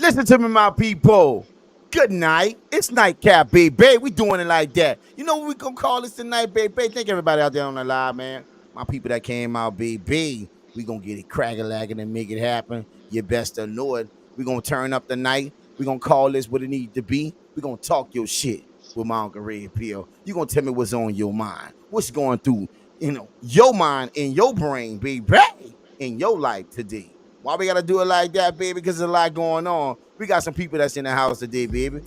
Listen to me, my people. Good night. It's nightcap, baby. We doing it like that. You know what we gonna call this tonight, baby? Thank everybody out there on the live, man. My people that came out, baby. We gonna get it crack-a-lacking and make it happen. You best to know it. We gonna turn up the night. We gonna call this what it needs to be. We gonna talk your shit with my Uncle Red Pill. You gonna tell me what's on your mind. What's going through, your mind and your brain, baby, in your life today. Why we gotta do it like that, baby? Because there's a lot going on. We got some people that's in the house today, baby.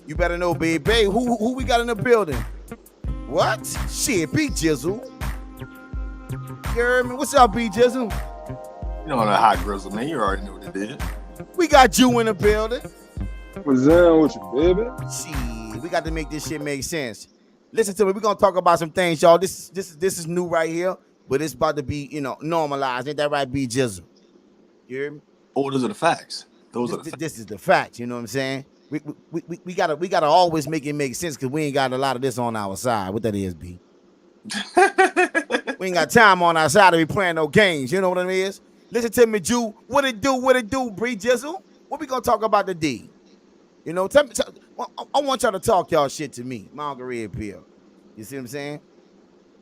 You better know, baby. Who we got in the building? What? Shit, B Jizzle. You heard me? What's up, B Jizzle? You know the hot grizzle, man. You already know what it is. We got you in the building. What's down with you, baby? Shit, we got to make this shit make sense. Listen to me. We're gonna talk about some things, y'all. This is new right here, but it's about to be, normalized. Ain't that right, B Jizzle? You hear me? Oh, those are the facts. This is the facts. You know what I'm saying? We gotta always make it make sense because we ain't got a lot of this on our side. What that is, B? We ain't got time on our side to be playing no games. You know what it is? Listen to me, Jew. What it do, Bree Jizzle? What we gonna talk about today? Tell me. I want y'all to talk y'all shit to me, Myunclereddpill. You see what I'm saying?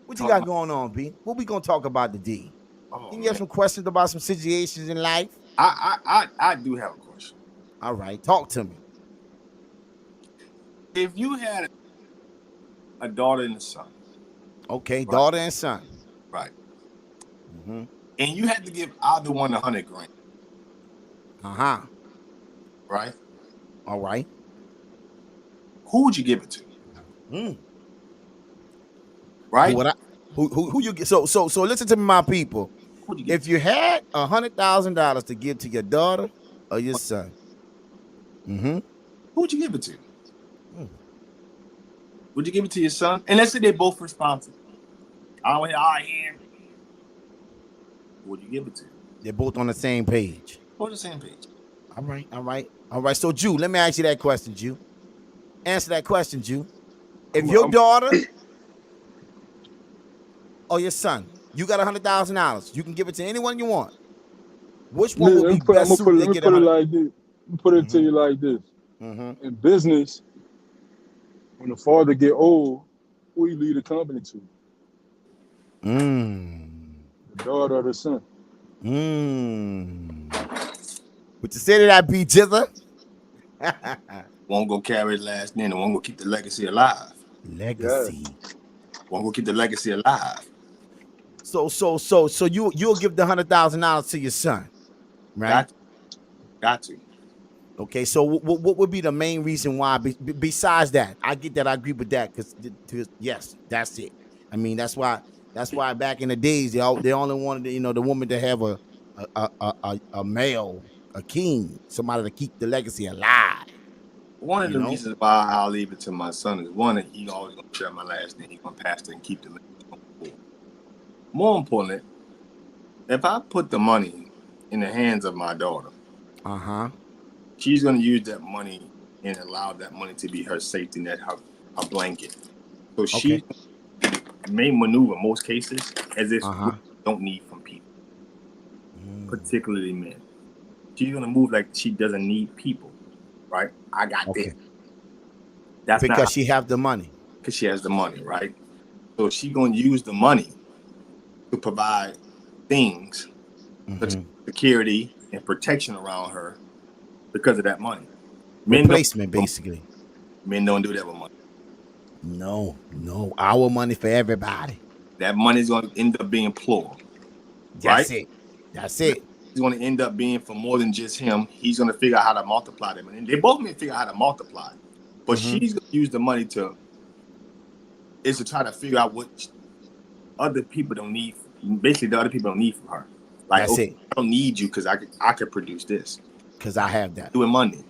What you got going on, B? What we gonna talk about today? Can you have some questions about some situations in life? I do have a question. All right, talk to me. If you had a daughter and a son. Okay, right. Daughter and son. Right. Mm-hmm. And you had to give either one $100,000. Uh-huh. Right? All right. Who would you give it to? Right? Who you get? So listen to me, my people. If you had $100,000 to give to your daughter or your son, who would you give it to? Would you give it to your son? And let's say they're both responsible. I went, here. Who would you give it to? They're both on the same page. On the same page. All right. So, Jew, let me ask you that question, Jew. Answer that question, Jew. If your daughter or your son, you got $100,000, you can give it to anyone you want. Which one would be best suited to get it? Like this. Put it to you like this. In business, when the father get old, who you lead the company to? The daughter or the son? What you say to that, B Jizzer? One go carry his last name, and one go keep the legacy alive. Legacy. One go keep the legacy alive. So you'll give the $100,000 to your son, right? Got to. Okay, so what would be the main reason why? Besides that, I get that, I agree with that, because yes, that's it. I mean, that's why back in the days they only wanted the woman to have a male, a king, somebody to keep the legacy alive. One of the reasons why I'll leave it to my son is one, that he always gonna share my last name. He's gonna pass it and keep the legacy. More importantly, if I put the money in the hands of my daughter, she's gonna use that money and allow that money to be her safety net, her blanket. So she may maneuver most cases as if we don't need from people, particularly men. She's gonna move like she doesn't need people, right? I got this. That's because she have the money. Because she has the money, right? So she's gonna use the money to provide things, security and protection around her because of that money. Replacement, basically. Men don't do that with money. No, our money for everybody. That money's gonna end up being plural. That's right? That's it. It's gonna end up being for more than just him. He's gonna figure out how to multiply them, and they both may figure out how to multiply. But she's gonna use the money to try to figure out what other people don't need. Basically, the other people don't need from her. Like, that's it. I don't need you because I could produce this. Because I have that. Doing money.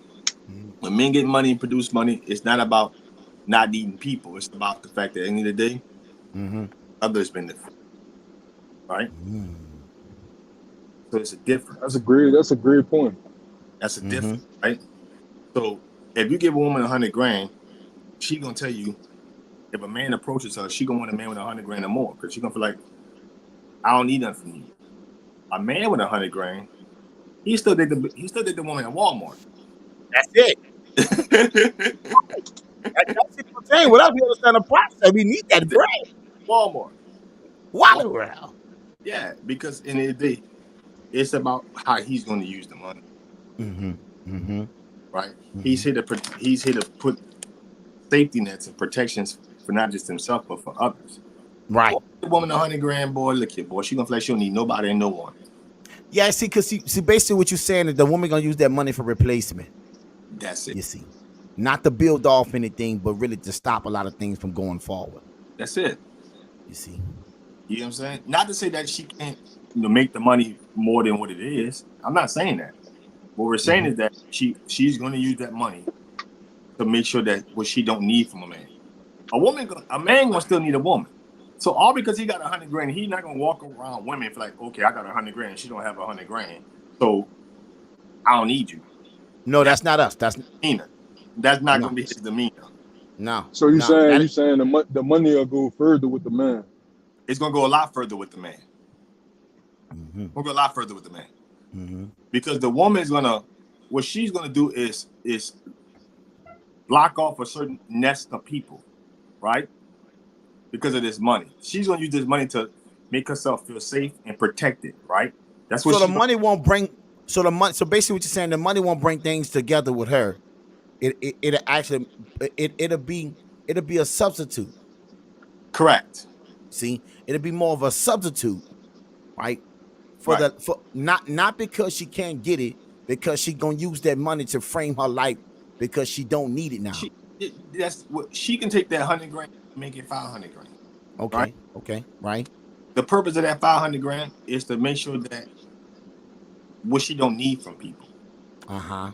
When men get money and produce money, it's not about not needing people. It's about the fact that at the end of the day, others benefit. Right? So it's a difference. That's a great point. That's a difference, right? So if you give a woman $100,000, she gonna tell you, if a man approaches her, she gonna want a man with $100,000 or more, because she gonna feel like, I don't need nothing from you. A man with $100,000 He still did the woman at Walmart. That's it. That's what I'm saying. Without we understand the process, we need that bread. Walmart. Waterwell. Yeah, because in the day, it's about how he's going to use the money. Right? He's here to put safety nets and protections for not just himself but for others. Right. Boy, the woman, $100,000, boy, look here, boy, she gonna feel like she don't need nobody and no one. Yeah, see, because see, basically what you're saying is the woman gonna use that money for replacement. That's it. You see, not to build off anything, but really to stop a lot of things from going forward. That's it. You see, you know what I'm saying? Not to say that she can't, make the money more than what it is. I'm not saying that. What we're saying is that she's going to use that money to make sure that what she don't need from a man. A man gonna still need a woman. So all because he got $100,000, he's not gonna walk around women for like, okay, I got $100,000, she don't have $100,000, so I don't need you. No, that's not us. That's demeanor. That's not gonna be his demeanor. No. So you saying the money will go further with the man? It's gonna go a lot further with the man. We'll go a lot further with the man. Because the woman's what she's gonna do is block off a certain nest of people, right? Because of this money. She's gonna use this money to make herself feel safe and protected, right? That's what. So the money won't bring. So the money. So basically, what you're saying, the money won't bring things together with her. It'll actually it'll be a substitute. Correct. See, it'll be more of a substitute, right? For not because she can't get it, because she gonna use that money to frame her life because she don't need it now. That's what she can take that $100,000 and make it $500,000. Okay. Right? Okay. Right. The purpose of that $500,000 is to make sure that what she don't need from people. I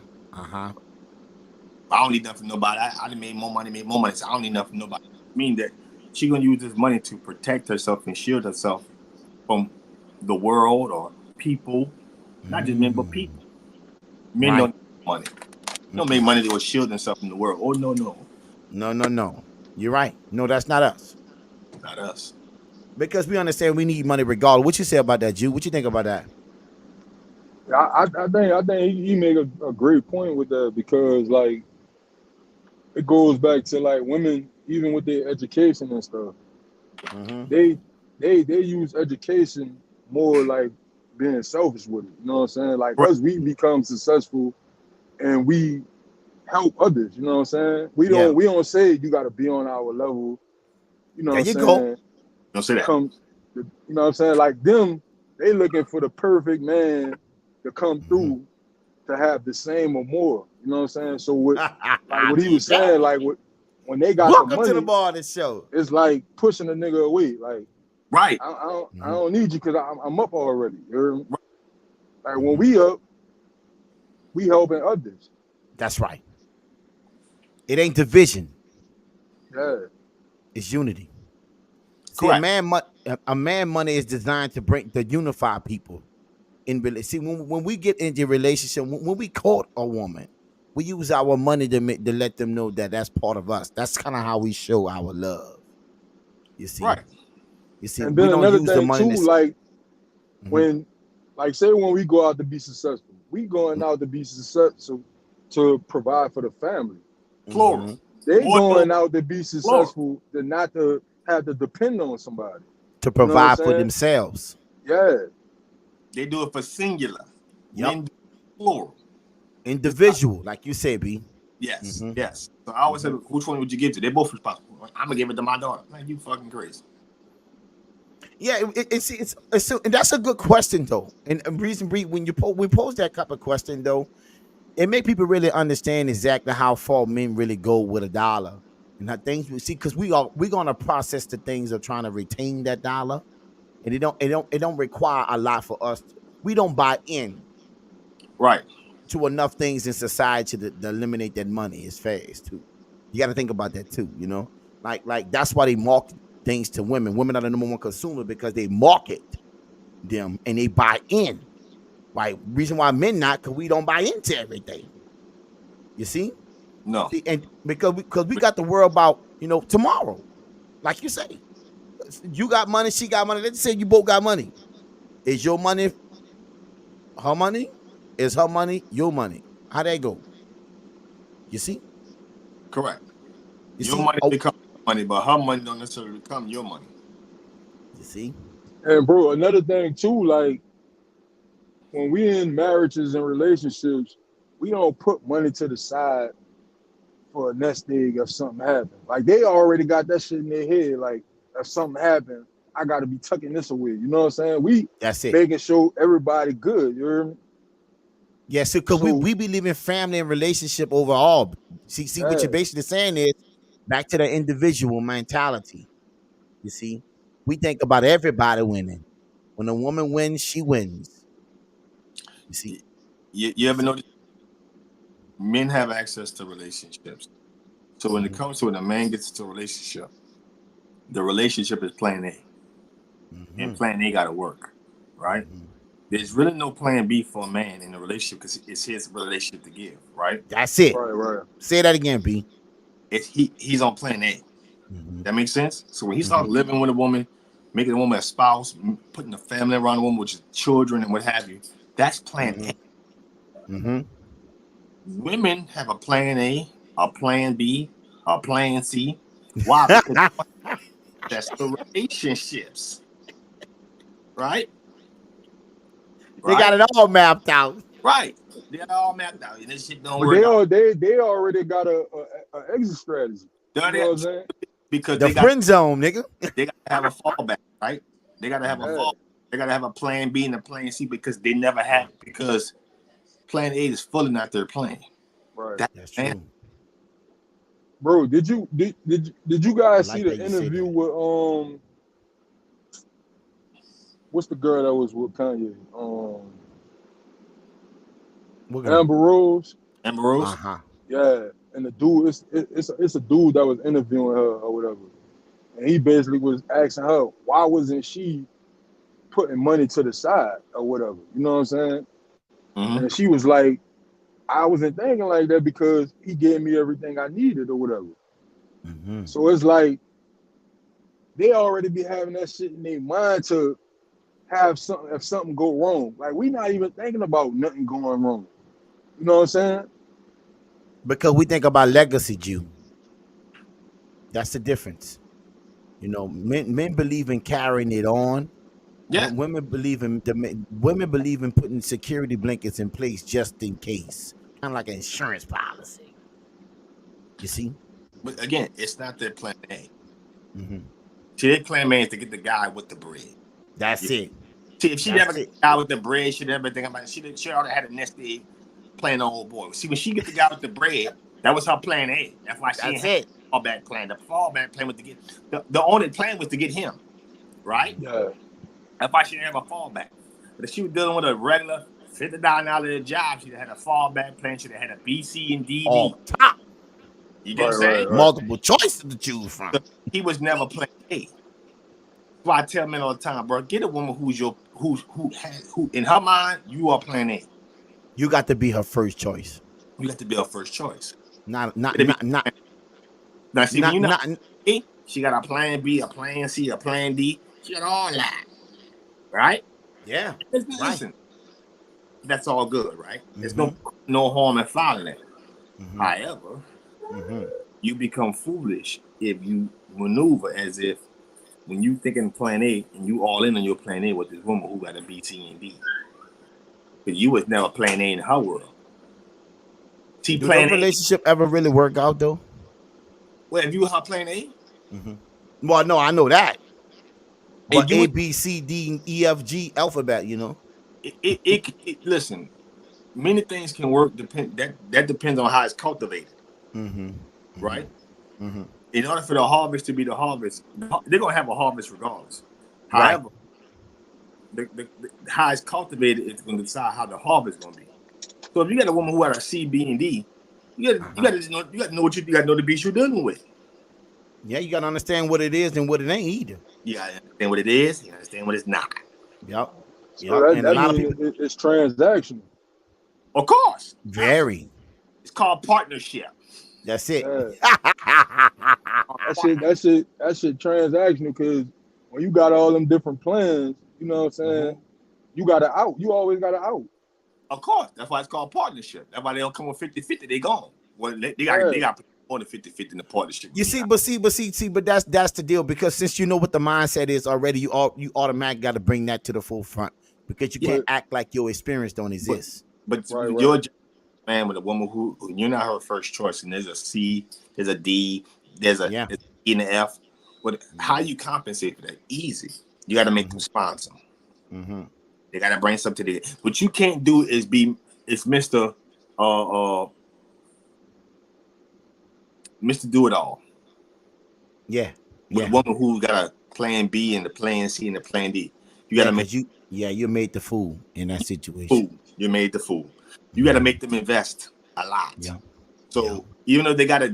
don't need nothing from nobody. I done made more money. So I don't need nothing from nobody. Meaning that she gonna use this money to protect herself and shield herself from the world or people, not just men but people. Men don't make money. They don't make money to shield themselves from the world. Oh no. You're right. No, that's not us. Not us. Because we understand we need money regardless. What you say about that, Jew? What you think about that? I think he made a great point with that, because like it goes back to like women, even with their education and stuff. They use education more like being selfish with it. You know what I'm saying? Like us, we become successful and we help others. You know what I'm saying? We don't say you got to be on our level. You know what I'm saying? Don't say that. You know what I'm saying? Like them, they looking for the perfect man to come through to have the same or more. You know what I'm saying? So what he was saying, like when they got welcome the money, to the bar of the show. It's like pushing a nigga away. Like, right. I don't need you because I'm up already. You heard me? Like when we up, we helping others. That's right. It ain't division. Yeah. It's unity. See, a man money is designed to unify people. See, when we get into a relationship, when we court a woman, we use our money to let them know that that's part of us. That's kind of how we show our love. You see, right? You see, and then we don't another use thing the money too, like when, like, say when we go out to be successful, we going out to be successful to provide for the family. Plural. They going out to be successful to not to have to depend on somebody. To provide for themselves. Yeah. They do it for singular. Yep. Plural. Individual, like you said, B. Yes. Yes. So I always say, which one would you give to? They're both responsible. I'm gonna give it to my daughter. Man, you fucking crazy. Yeah, and that's a good question though. And reason when we pose that type of question though, it make people really understand exactly how far men really go with a dollar and how things we see, because we're gonna process the things of trying to retain that dollar, and it don't require a lot for us. We don't buy in right to enough things in society to eliminate that money as fast too. You got to think about that too. You know, like that's why they market things to women. Women are the number one consumer because they market them and they buy in. Right? Reason why men not, because we don't buy into everything. You see? No. See, and because we got the world about, tomorrow. Like you say. You got money, she got money. Let's say you both got money. Is your money her money? It's her money, your money. How that go? You see? Correct. You Your see? money Oh, becomes money, but her money don't necessarily become your money. you see? And bro, another thing too, like when we in marriages and relationships, we don't put money to the side for a nest egg if something happened. Like they already got that shit in their head. Like if something happened, I got to be tucking this away. You know what I'm saying? We That's it. making sure everybody good. You hear me? Yeah, so because we believe in family and relationship overall. See what you're basically saying is back to the individual mentality. You see, we think about everybody winning. When a woman wins, she wins. You see, You ever notice men have access to relationships? So when it comes to when a man gets into a relationship, the relationship is plan A. And plan A got to work, right? There's really no plan B for a man in a relationship because it's his relationship to give, right? That's it. Right. Say that again, B. It's he's on plan A. That makes sense? So when he starts living with a woman, making a woman a spouse, putting a family around a woman, which is children and what have you, that's plan A. Women have a plan A, a plan B, a plan C. Why? Because that's the relationships, right? They got it all mapped out. Right. They're all mapped out. And this shit don't But work out. they already got a exit strategy. You know what I'm saying? Because the friend zone, nigga. They gotta have a fallback, right? They gotta have a fall. They gotta have a plan B and a plan C because they never have because plan A is fully not their plan. Right. That's true. Bro, did you guys see the interview with what's the girl that was with Kanye? Amber Rose. Amber Rose? Uh-huh. Yeah. And the dude, it's a dude that was interviewing her or whatever. And he basically was asking her, why wasn't she putting money to the side or whatever? You know what I'm saying? And she was like, I wasn't thinking like that because he gave me everything I needed or whatever. So it's like they already be having that shit in their mind to have something if something go wrong. Like we not even thinking about nothing going wrong. You know what I'm saying? Because we think about legacy, Jew. That's the difference. You know, men believe in carrying it on. Yeah. Women believe in putting security blankets in place just in case, kind of like an insurance policy. You see? But again, it's not their plan A. See, their plan A is to get the guy with the bread. That's it. See, if she never got the guy with the bread, she never think about it. She already had a nest egg playing on old boy. See, when she get the guy with the bread, that was her plan A. That's why she had a fallback plan. The fallback plan was to get the only plan was to get him, right? Yeah. That's why she didn't have a fallback. But if she was dealing with a regular $50 job, she'd have had a fallback plan. She'd have had a B, C, and D. All top. You get what I'm saying? Multiple choices to choose from. So he was never plan A. That's why I tell men all the time, bro, get a woman who in her mind, you are plan A. You got to be her first choice. You got to be her first choice. Now see, when you're not A, she got a plan B, a plan C, a plan D. She got all that. Right? Yeah. Listen, that's all good, right? There's no harm in following that. However, you become foolish if you maneuver as if when you thinking plan A and you all in on your plan A with this woman who got a B, C, and D. But you was never plan A in her world. See, do plan relationship ever really work out though? Well, if you were her plan A? Well, no, I know that. But A, B, C, D, E, F, G alphabet, you know. Listen, many things can work. That depends on how it's cultivated. Right? In order for the harvest to be the harvest, they're gonna have a harvest regardless. However, the how it's cultivated is gonna decide how the harvest is gonna be. So if you got a woman who had a C, B, and D, you gotta know the beast you're dealing with. Yeah, you gotta understand what it is and what it ain't either. You gotta understand what it is. You understand what it's not. Yep. So and a lot of people, it's transactional. Of course. Very. It's called partnership. That's it. Yeah. That shit transactional because when you got all them different plans, you know what I'm saying? You got to out. You always got to out. Of course, that's why it's called partnership. That's why they don't come with 50-50. They gone. Well, they got more than 50-50 in the partnership. You see, but that's the deal, because since you know what the mindset is already, you automatically got to bring that to the forefront, because you can't act like your experience don't exist. But you're a man with a woman who you're not her first choice, and there's a C, there's a D, there's a E and an F. But how you compensate for that? Easy. You got to make them sponsor. Mm-hmm. They got to bring something to it. What you can't do is Mr. Mr. Do It All. Yeah. With a woman who got a plan B and the plan C and the plan D. You got to make you made the fool in that situation. You made the fool. You got to make them invest a lot. Yeah. So even though they got a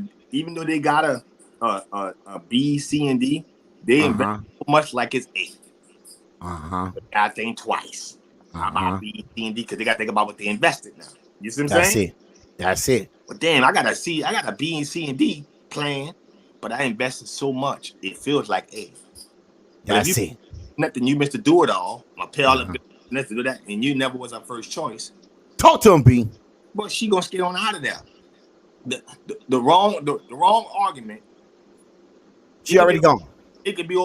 B, C, and D, they invest so much like it's A. But I think twice about B, C, and D, because they got to think about what they invested now. You see what I'm saying? That's it. But damn, I got a B and C and D plan, but I invested so much it feels like A. That's it. Nothing, you Mr. Do It All. My pay all the business to do that, and you never was our first choice. Talk to him, B. But she gonna skate on out of there. The wrong argument. She already gone. It could be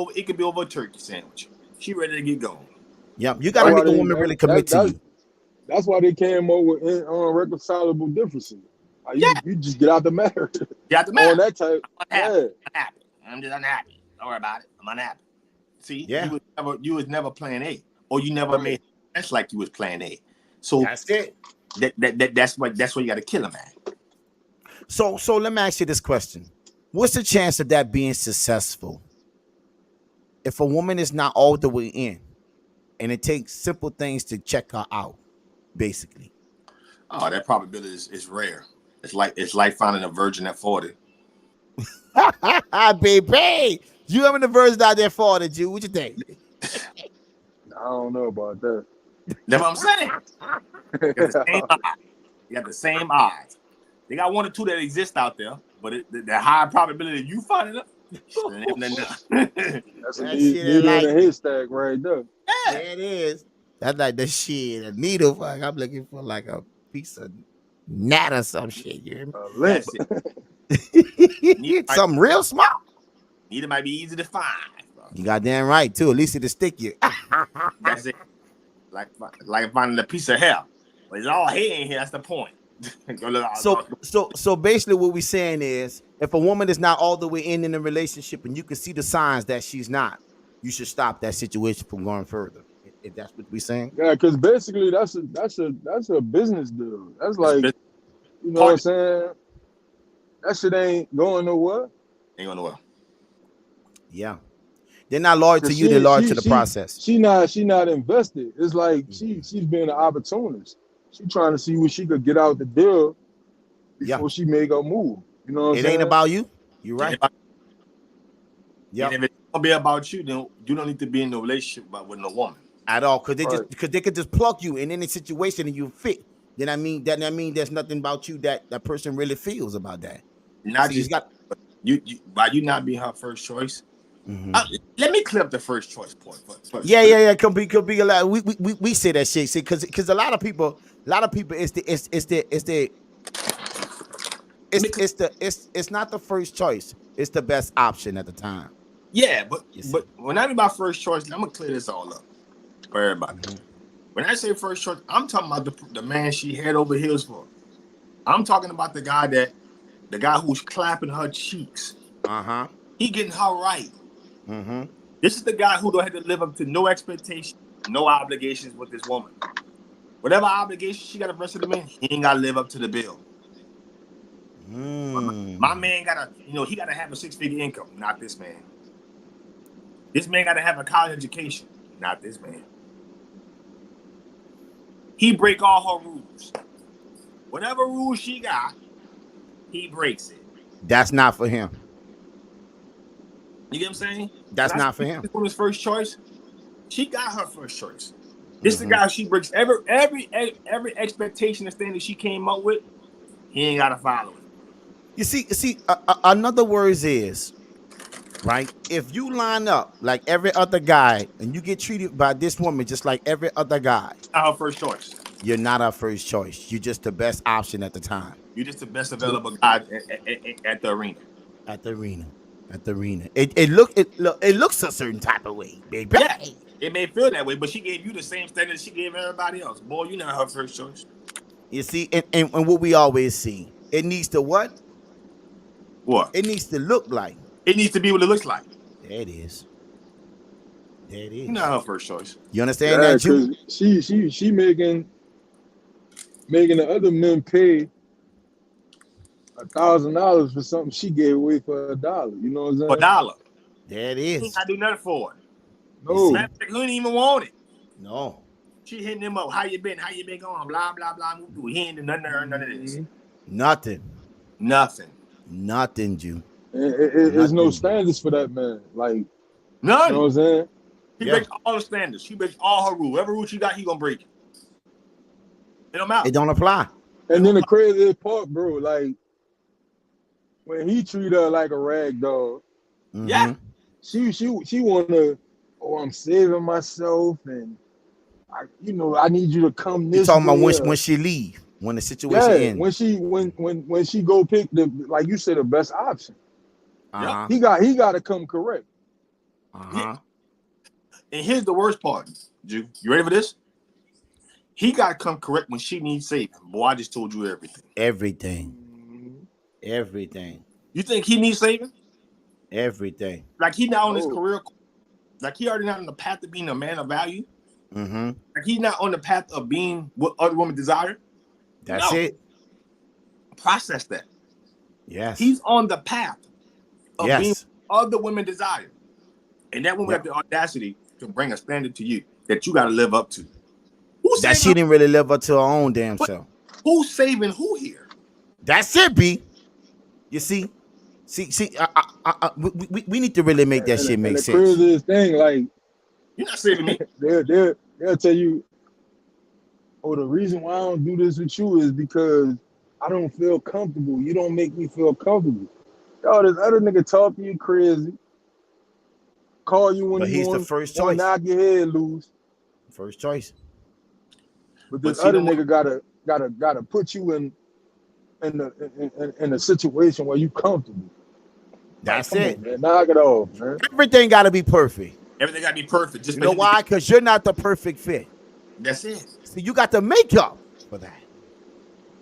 over a turkey sandwich. She ready to get going. Yep, you gotta make a woman really commit to you. That's why they came up with irreconcilable differences. You just get out the matter. Get out the matter. On that type. I'm unhappy. I'm just unhappy. Don't worry about it. I'm unhappy. See, you was never plan A, or you never made sense like you was plan A. So that's it. That's why you got to kill him at. So let me ask you this question: what's the chance of that being successful if a woman is not all the way in, and it takes simple things to check her out, basically? Oh, that probability is rare. It's like finding a virgin at 40. Baby, you having a virgin out there 40, Jew? What you think? I don't know about that. That's what I'm saying. You got the same odds. They got one or two that exist out there, but the high probability of you finding them. That's a needle in a haystack right there. Yeah, it is. That's like the shit. A needle. Fuck, I'm looking for like a piece of gnat or some shit. You hear me? Something real small. Needle might be easy to find. Bro. You goddamn right too. At least it'll stick you. That's it. Like finding a piece of hair. But it's all hair in here. That's the point. So basically what we're saying is, if a woman is not all the way in a relationship and you can see the signs that she's not, you should stop that situation from going further. If that's what we're saying. Yeah, because basically that's a business deal. That's like, you know what I'm saying? That shit ain't going nowhere. Ain't going nowhere. Yeah. They're not loyal to you, they're loyal to the process. She not invested. It's like she's being an opportunist. She trying to see what she could get out the deal before she make a move. You know what I'm saying? It ain't about you. You're right. Yeah. If it's gonna be about you, then you don't need to be in a relationship with no woman. At all. Because they could just plug you in any situation and you fit. Then I mean there's nothing about you that person really feels about that. Not just you by you not being her first choice. Mm-hmm. Let me clear up the first choice point. Yeah. Could be a lot. We say that shit. See, because a lot of people, it's not the first choice. It's the best option at the time. Yeah, but when I mean my first choice, I'm gonna clear this all up for everybody. Mm-hmm. When I say first choice, I'm talking about the man she head over heels for. I'm talking about the guy who's clapping her cheeks. He getting her right. Mm-hmm. This is the guy who don't have to live up to no expectation, no obligations with this woman. Whatever obligation she got the rest of the man, he ain't gotta live up to the bill. My man he gotta have a 6-figure income. Not this man. This man gotta have a college education. Not this man. He break all her rules. Whatever rules she got, he breaks it. That's not for him. You get what I'm saying? That's not for him. This woman's first choice. She got her first choice. This is the guy she breaks every expectation and standard she came up with. He ain't gotta follow it. You see, another words is, right? If you line up like every other guy and you get treated by this woman just like every other guy, Not her first choice. You're not our first choice. You're just the best option at the time. You're just the best available guy at the arena. At the arena. At the arena. It looks a certain type of way, baby. Yeah, it may feel that way, but she gave you the same standard she gave everybody else. Boy, you're not her first choice. You see, and what we always see, it needs to what? What? It needs to look like. It needs to be what it looks like. There it is. There it is. You're not her first choice. You understand that, Jew? She making the other men pay $1,000 for something she gave away for $1. You know what I'm saying? For $1. There it He is. ain't got to do nothing for it. No. Matter of fact, he didn't even want it. No. She hitting him up. How you been? How you been going? Blah, blah, blah. He ain't do nothing to her, none of this. Nothing. Nothing, Jew. There's no standards for that man. Like, none. You know what I'm saying? He breaks all the standards. He breaks all her rules. Every rule she got, he gonna break it. It don't matter. It don't apply. And then the craziest part, bro, like when he treat her like a rag dog, Yeah. she wanna, I'm saving myself, and I need you to come this. You talking about way. when she leave, when the situation ends. when she go pick the, like you said, the best option. He got to come correct. Yeah. And here's the worst part, Jew. You ready for this? He got to come correct when she needs saving. Boy, I just told you everything. Everything. You think he needs saving? Everything. Like he not on his career. Like he already not on the path of being a man of value. Mm-hmm. Like he's not on the path of being what other women desire. That's it. Process that. Yes. He's on the path of being what other women desire. And that woman got the audacity to bring a standard to you that you got to live up to. That she didn't really live up to her own damn self. Who's saving who here? That's it, B. You see, we need to really make that shit make sense. The craziest thing, like, you're not saving me. They'll tell you, the reason why I don't do this with you is because I don't feel comfortable. You don't make me feel comfortable. Yo, this other nigga talk to you crazy, call you when he's the first choice. Knock your head loose. First choice. But this other nigga gotta put you in a situation where you comfortable. That's it. Man. Knock it off, man. Everything gotta be perfect. Everything gotta be perfect. Just you know why? Because you're not the perfect fit. That's it. See, you got to make up for that.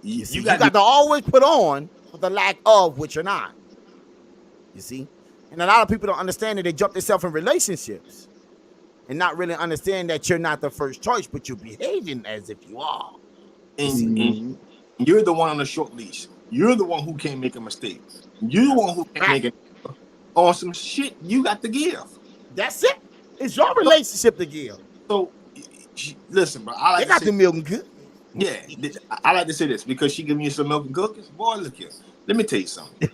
You got to always put on for the lack of which you're not. You see? And a lot of people don't understand that they jump themselves in relationships and not really understand that you're not the first choice, but you're behaving as if you are. And you're the one on the short leash. You're the one who can't make a mistake. You're the one who can't make it on some shit you got to give. That's it. It's your relationship to give. So, listen, bro. I like they got the milk and cookies. Yeah, I like to say this because she giving you some milk and cookies. Boy, look here. Let me tell you something.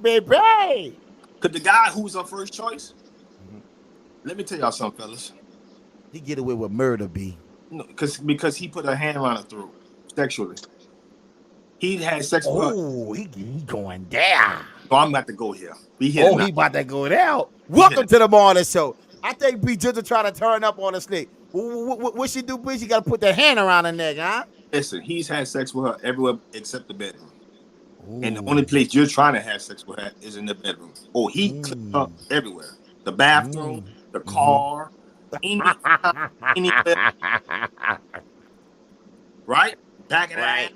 Baby. Because the guy who's our first choice, let me tell y'all something, fellas. He get away with murder, B. No, because he put a hand around her throat sexually. He had sex with her. Oh, he going down. So I'm about to go here. He about to go down. Welcome to the morning show. I think B just trying to turn up on a snake. What she do, B? She got to put that hand around her neck, huh? Listen, he's had sex with her everywhere except the bedroom. Ooh. And the only place you're trying to have sex with her is in the bedroom. Oh, he clipped her everywhere. The bathroom, the car, anywhere. Right? Back in that.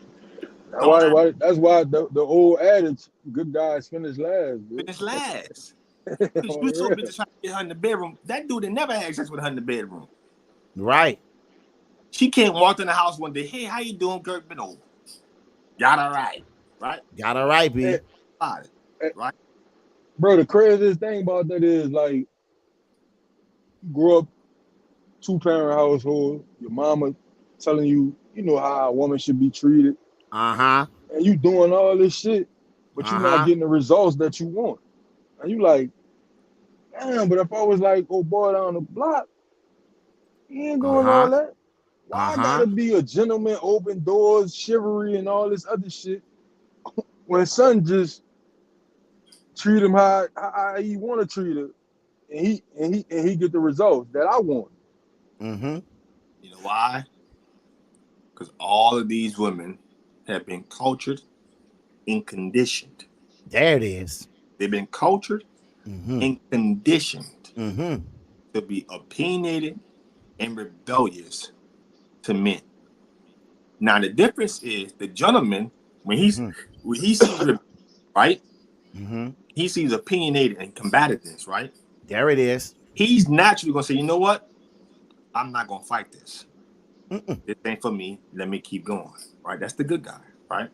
That's why the old adage, good guys finish last. Bro. Finish last. You so busy trying to get her in the bedroom. That dude that never had sex with her in the bedroom. Right. She can't walk in the house one day. Hey, how you doing, Kirk? Been over. Got her right. Right? Got her right, B. Right? Bro, the craziest thing about that is, like, you grew up 2-parent household, your mama telling you, how a woman should be treated. Uh-huh. And you doing all this shit, but you're not getting the results that you want. And you like, damn, but if I was like, boy down the block, he ain't doing all that. Why I gotta be a gentleman, open doors, chivalry, and all this other shit when son just treat him how he want to treat her, and he get the results that I want. You know why? Because all of these women have been cultured and conditioned. There it is. They've been cultured and conditioned to be opinionated and rebellious to men. Now the difference is the gentleman when he sees right, he sees opinionated and combativeness, right? There it is. He's naturally gonna say, you know what? I'm not gonna fight this. This ain't for me. Let me keep going. Right? That's the good guy, right?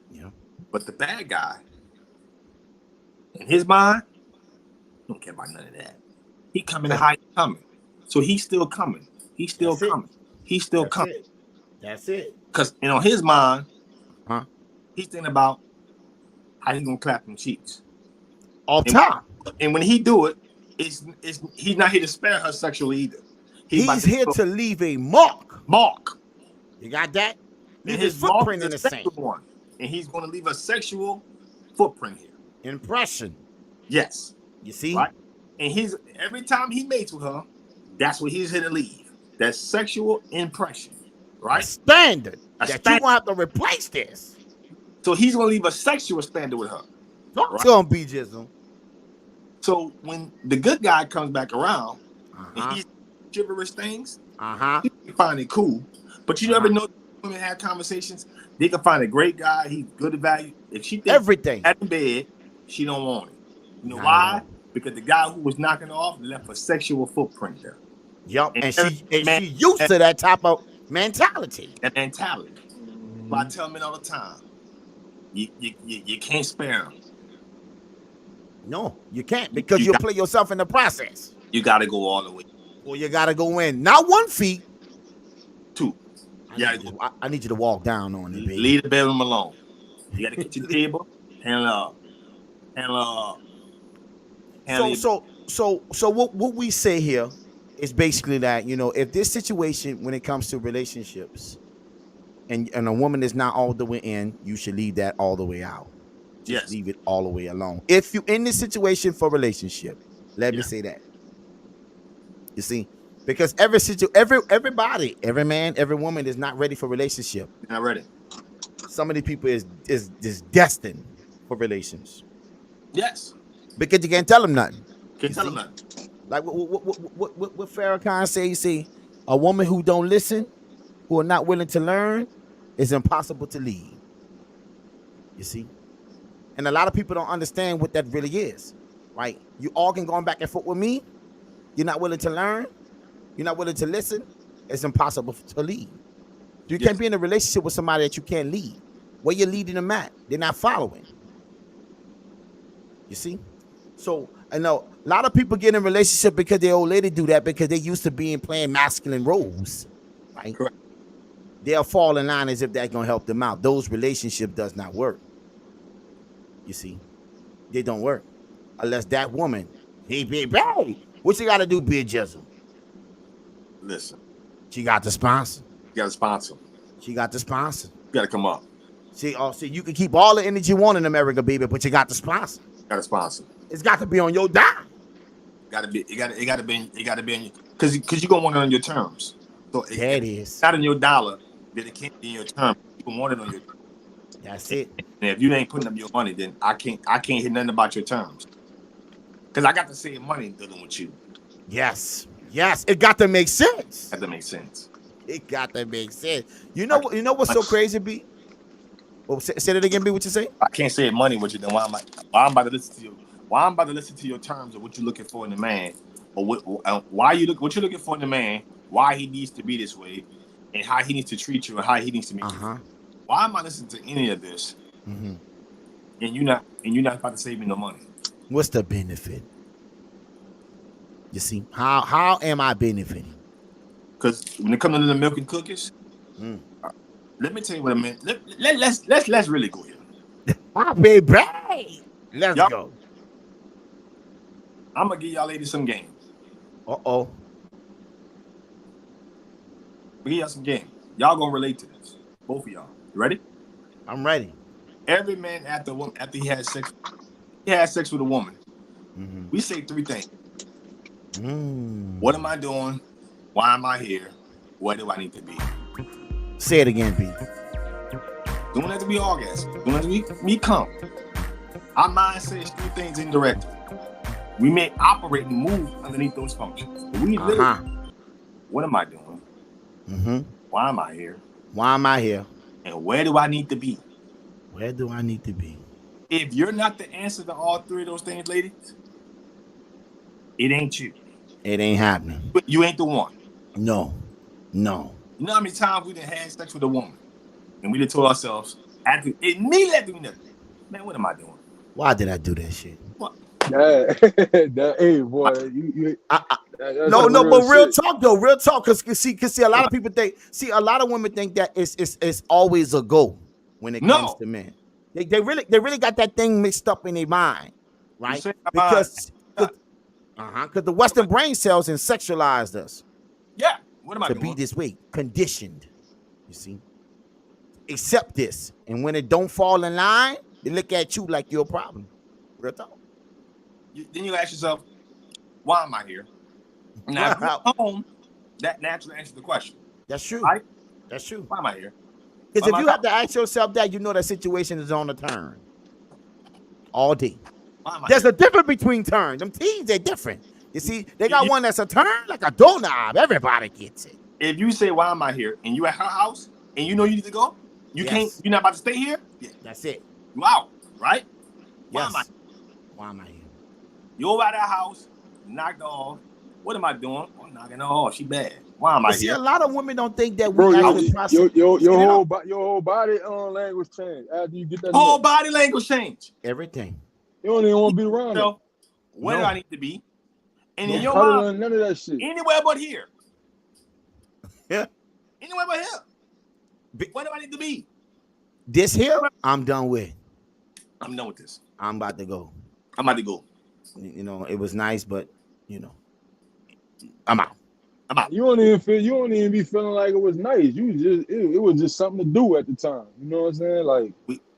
Yeah. But the bad guy, in his mind, don't care about none of that. He coming how he coming. So he's still coming. He's still coming. He's still coming. That's it. Because in his mind, he's thinking about how he's gonna clap them cheeks. All time. And when he do it, it's he's not here to spare her sexually either. He's here to leave a mark. Mark. You got that? And his footprint in the same one. And he's gonna leave a sexual footprint here. Impression. Yes. You see? Right? And every time he mates with her, that's what he's here to leave. That sexual impression. Right? A standard. You're gonna have to replace this. So he's gonna leave a sexual standard with her. It's gonna be Jizzle. So when the good guy comes back around and he's gibberish things, you can find it cool. But you never know women have conversations. They can find a great guy, he's good at value. If she thinks everything at the bed, she don't want it. You know why? Because the guy who was knocking off left a sexual footprint there. Yup, and she used to that type of mentality. That mentality. But I tell men all the time, you can't spare them. No, you can't, because you'll play yourself in the process. You got to go all the way. Well, you got to go in. Not 1 feet. 2. I need you to walk down on it, baby. Leave the bedroom alone. You got to get your table. So what we say here is basically that, you know, if this situation, when it comes to relationships, and a woman is not all the way in, you should leave that all the way out. Just leave it all the way alone. If you're in this situation for relationship, let me say that. You see, because everybody, every man, every woman is not ready for relationship. Not ready. Some of the people is destined for relations. Yes. Because you can't tell them nothing. Can't tell them nothing. Like what Farrakhan say? You see, a woman who don't listen, who are not willing to learn, is impossible to lead. You see? And a lot of people don't understand what that really is, right? You all can go back and forth with me. You're not willing to learn. You're not willing to listen. It's impossible to lead. You can't be in a relationship with somebody that you can't lead. Where you're leading them at, they're not following. You see? So I know a lot of people get in a relationship because their old lady do that because they used to playing masculine roles, right? Correct. They'll fall in line as if that's gonna help them out. Those relationships does not work. You see, they don't work unless that woman, hey, what you got to do, Big Jizzle? Listen, she got the sponsor. You got to sponsor. She got the sponsor. You got to come up. See, you can keep all the energy you want in America, baby, but you got the sponsor. Got to sponsor. It's got to be on your dime. Got to be. It got to be. It got to be because you're gonna want it on your terms. So it is not in your dollar. Then it can't be in your terms. You can want it on your. That's it. And if you ain't putting up your money, then I can't hear nothing about your terms. Because I got to save money dealing with you. Yes. It got to make sense. Got to make sense. It got to make sense. You know what's so crazy, B? Well, say that again, B. What you say? I can't save money with you. Then why I'm about to listen to you? Why I'm about to listen to your terms of what you're looking for in a man, or what you're looking for in a man? Why he needs to be this way, and how he needs to treat you, and how he needs to make you. Why am I listening to any of this? And you're not about to save me no money. What's the benefit? You see, how am I benefiting? Because when it comes to the milk and cookies, let me tell you what I meant. Let's really go here. Baby, let's go. I'm gonna give y'all ladies some game. Uh-oh. We give y'all some game. Y'all gonna relate to this. Both of y'all. You ready? I'm ready. Every man after he has sex with a woman. We say 3 things. What am I doing? Why am I here? Where do I need to be? Say it again, B. Soon as we orgasm, soon as we come, our mind says do things indirectly. We may operate and move underneath those functions. But we live. What am I doing? Mm-hmm. Why am I here? Why am I here? And where do I need to be? Where do I need to be? If you're not the answer to all three of those things, ladies, it ain't you. It ain't happening. But you ain't the one. No. You know how many times we done had sex with a woman and we done told ourselves, immediately after we done, man, what am I doing? Why did I do that shit? What? Hey, boy, but real talk though, real talk, because see, a lot of people think, a lot of women think that it's always a go when it comes to men. They really got that thing mixed up in their mind, right? Because the Western brain cells and sexualized us. Yeah, what am I to doing? be this way, conditioned. You see, accept this, and when it don't fall in line, they look at you like you're a problem. Real talk. Then you ask yourself, why am I here? Now, if you're home, that naturally answers the question. That's true. Right? That's true. Why am I here? Because if you have to ask yourself that, you know that situation is on a turn. All day. There's a difference between turns. Them teens, they're different. You see, they got one that's a turn like a doorknob. Everybody gets it. If you say, why am I here? And you at her house and you know you need to go, you're not about to stay here? Yeah. That's it. You out, right? Why am I here? You over at that house, knocked off. What am I doing? I'm knocking her off. She bad. Why am I here? See, a lot of women don't think that we actually process. Your whole body language change after you get that. Whole body language change. Everything. You don't even want to be around them. Where do I need to be? And in your mind, none of that shit. Anywhere but here. Yeah. Anywhere but here. Where do I need to be? This here, I'm done with. I'm done with this. I'm about to go. I'm about to go. You know, it was nice, but I'm out. You don't even be feeling like it was nice. It was just something to do at the time. You know what I'm saying? Like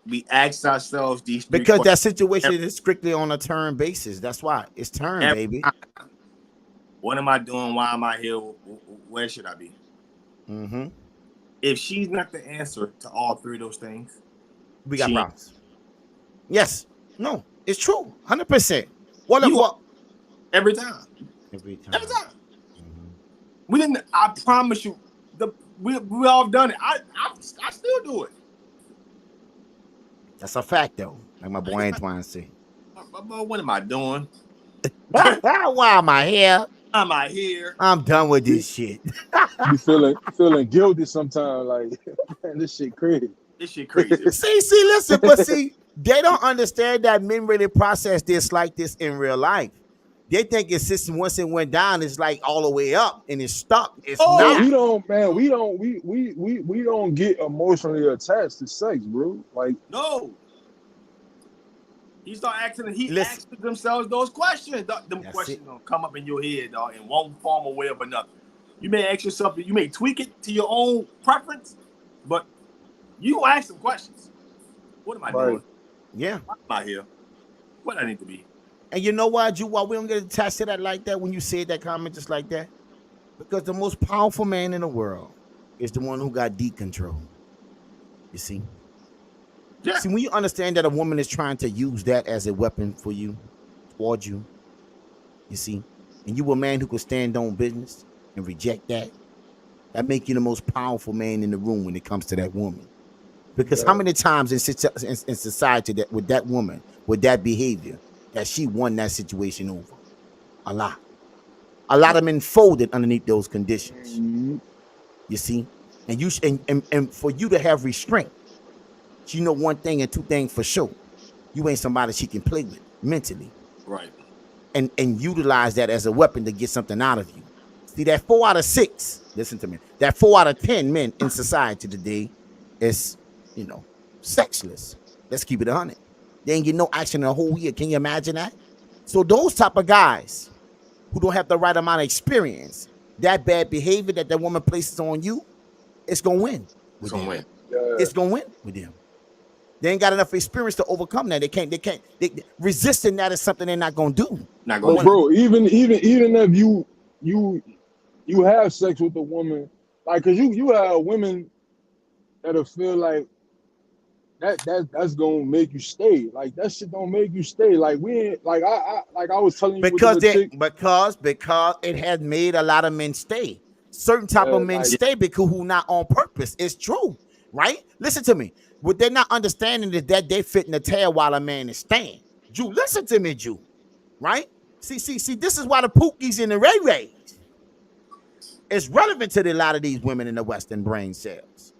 we asked ourselves these because that situation is strictly on a turn basis. That's why it's turn, baby. What am I doing? Why am I here? Where should I be? Mm-hmm. If she's not the answer to all three of those things, we got problems. Yes. No. It's true. 100%. What? Every time. Every time. Mm-hmm. We didn't. I promise you, we all done it. I still do it. That's a fact, though. Like my boy Antoine say. What am I doing? Why am I here? Am I here? I'm done with this shit. You feeling guilty sometimes, like man, this shit crazy. This shit crazy. see, listen, but see, they don't understand that men really process this like this in real life. They think it's just once it went down, it's like all the way up and it's stuck. It's not. We don't get emotionally attached to sex, bro. Like no. He start asking. Asks themselves those questions. Them questions gonna come up in your head, dog, in one form or way or another. You may ask yourself. You may tweak it to your own preference, but you gonna ask some questions. What am I doing? Yeah. Why am I here? What I need to be? And you know why, Ju? Why we don't get attached to that like that when you say that comment just like that? Because the most powerful man in the world is the one who got deep control. You see? Yeah. See, when you understand that a woman is trying to use that as a weapon for you, towards you, you see, and you a man who could stand on business and reject that, that make you the most powerful man in the room when it comes to that woman. Because how many times in society that with that woman, with that behavior, that she won that situation over? A lot. A lot of men folded underneath those conditions. Mm-hmm. You see? And you and for you to have restraint, you know one thing and two things for sure. You ain't somebody she can play with mentally. Right. And utilize that as a weapon to get something out of you. See, that 4 out of 6, listen to me, that 4 out of 10 men in society today is, sexless. Let's keep it 100. They ain't get no action in a whole year. Can you imagine that? So those type of guys who don't have the right amount of experience, that bad behavior that woman places on you, it's gonna win. It's gonna win. It's gonna win with them. They ain't got enough experience to overcome that. They can't. Resisting that is something they're not gonna do. Not gonna. Bro, even if you have sex with a woman, like, cause you have women that'll feel like that's gonna make you stay. Like that shit don't make you stay. Like we ain't like I was telling you with because the they chick. because it has made a lot of men stay. Certain type of men Like stay because who not on purpose. It's true, right? Listen to me. What they're not understanding is that they fit in the tail while a man is staying. Jew, listen to me, Jew. Right? See. This is why the Pookies and the Ray Rays is relevant to a lot of these women in the Western brain cells,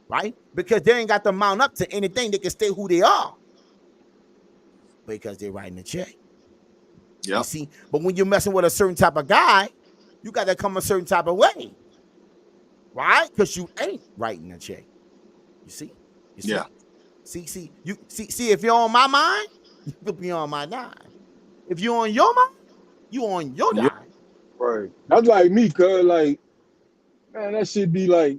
right? Because they ain't got to mount up to anything. They can stay who they are because they're writing a check. Yep. You see, but when you're messing with a certain type of guy, you got to come a certain type of way, right? Because you ain't writing a check. You see? Yeah. See. If you're on my mind, you'll be on my dime. If you're on your mind, you on your dime. Right. That's like me, cause like, man, that shit be like,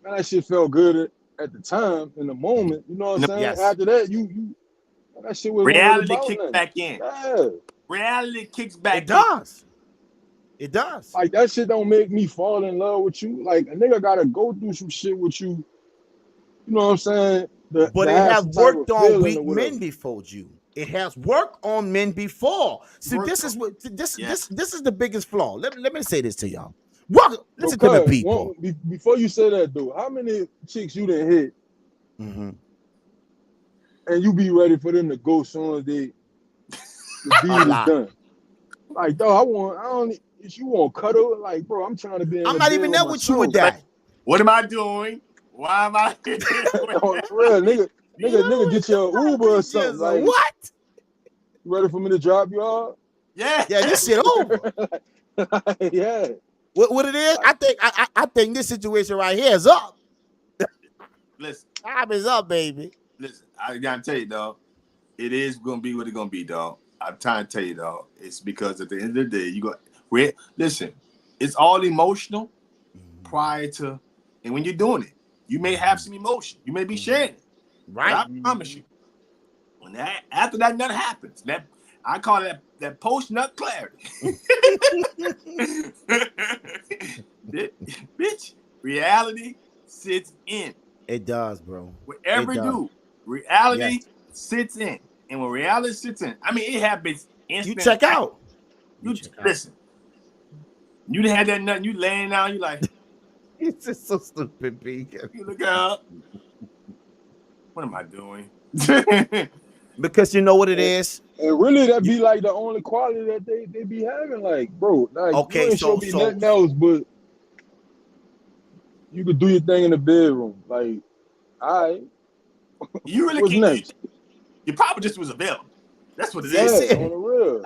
man, that shit felt good at the time, in the moment. You know what I'm saying? Yes. After that, you that shit was reality about kicks nothing. back in. Yeah. Reality kicks back It does. It does. Like that shit don't make me fall in love with you. Like a nigga gotta go through some shit with you. You know what I'm saying? But it has worked on weak men before, you. It has worked on men before. See, this is the biggest flaw. Let me say this to y'all. Listen to the people. Before you say that, though, how many chicks you done hit, and you be ready for them to go soon as the deed is done? Like, dog, if you want cuddle, like, bro, I'm trying to be. I'm not even there with you with that. What am I doing? Why am I? For real, nigga, get your Uber or something. Like, what? You ready for me to drop you off? Yeah, this shit over. Yeah. What it is? I think this situation right here is up. Listen, time is up, baby. Listen, I gotta tell you, dog. It is gonna be what it's gonna be, dog. I'm trying to tell you, dog. It's because at the end of the day, you got. Listen, it's all emotional prior to, and when you're doing it, you may have some emotion. You may be sharing it. Right. But I promise you, when after that nut happens, that I call that post nut clarity. Bitch, reality sits in. It does, bro. Whatever you do, reality sits in. And when reality sits in, I mean, it happens instant. You check out. Listen. You had that nut, you laying down, you like. It's just so stupid, B. You look out. What am I doing? Because you know what it is? And really, that be like the only quality that they be having. Like, bro, like, okay, you ain't show me nothing else, but you could do your thing in the bedroom. Like, all right. You really What's can't. next? You probably just was available. That's what it is. Yeah, on the real.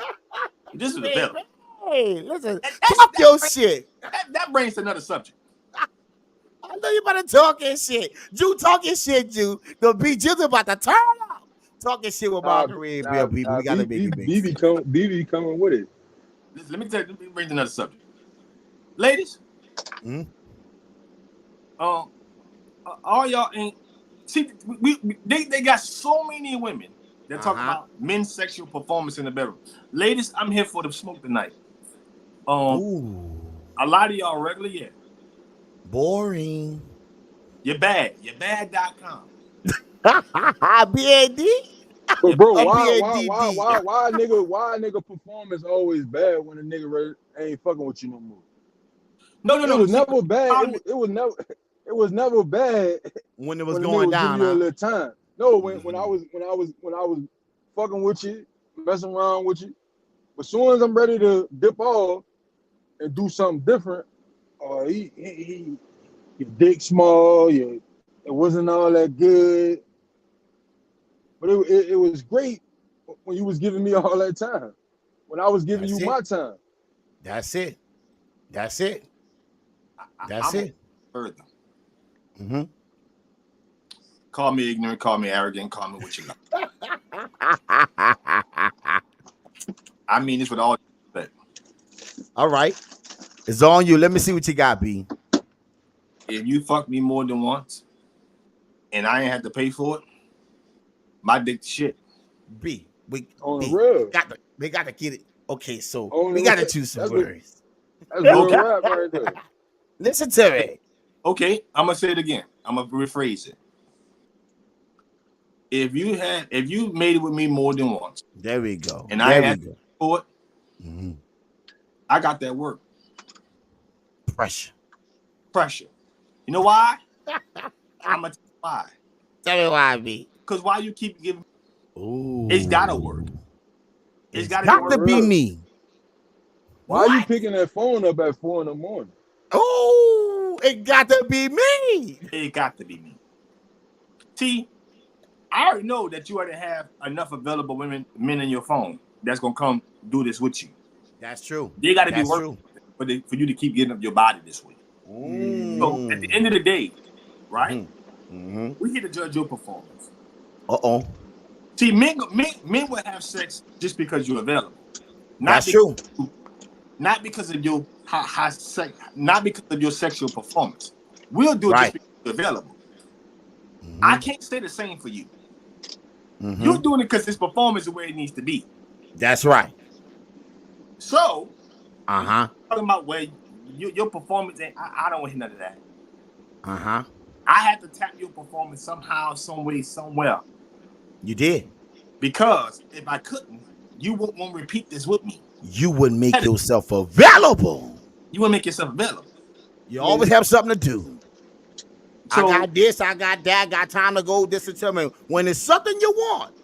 You just was available. Hey, listen, talk your shit. That brings to another subject. I know you about to talking shit. Jew talking shit, Jew. The B just about to turn up. Talking shit with Myunclereddpill people. We gotta make it big. BB coming with it. Let me bring to another subject. Ladies. All y'all ain't see they got so many women that talk about men's sexual performance in the bedroom. Ladies, I'm here for the smoke tonight. A lot of y'all regular, boring. You're bad. You're bad.com. BAD? But bro, why nigga performance always bad when a nigga ain't fucking with you no more? No. It was never bad. It was never bad when it was going down. Give you a little time. No, when I was fucking with you, messing around with you. But as soon as I'm ready to dip off and do something different, your dick small, it wasn't all that good. But it was great when you was giving me all that time. When I was giving you my time. That's it. Further. Call me ignorant, call me arrogant, call me what you like. I mean this with all respect. All right. It's on you. Let me see what you got, B. If you fuck me more than once and I ain't had to pay for it, my dick shit. B. We got to get it. Okay, so we got to choose some words. That's real rap right there. Listen to me. Okay, I'm gonna say it again. I'm gonna rephrase it. If you made it with me more than once, there we go. And there I we asked go. for it, Mm-hmm. I got that work. Pressure. You know why? I'm gonna tell you why. Tell me why, B. Because why you keep giving? Ooh. It's gotta work. It's got to be me. Why are you picking that phone up at 4 a.m? Oh, it got to be me. It got to be me. See, I already know that you already have enough available men in your phone that's gonna come do this with you. That's true. They got to be working for you to keep getting up your body this way. So at the end of the day, right? Mm-hmm. We here to judge your performance. See, men will have sex just because you're available. That's true. Not because of your not because of your sexual performance. We'll do it just because you're available. Mm-hmm. I can't say the same for you. Mm-hmm. You're doing it because his performance is where it needs to be. That's right. So, talking about where your performance ain't, I don't want to hear none of that. I had to tap your performance somehow, some way, somewhere. You did. Because if I couldn't, you wouldn't want to repeat this with me. You wouldn't make yourself available. You wouldn't make yourself available. You always have something to do. So, I got this, I got that, got time to go, this and tell me. When it's something you want,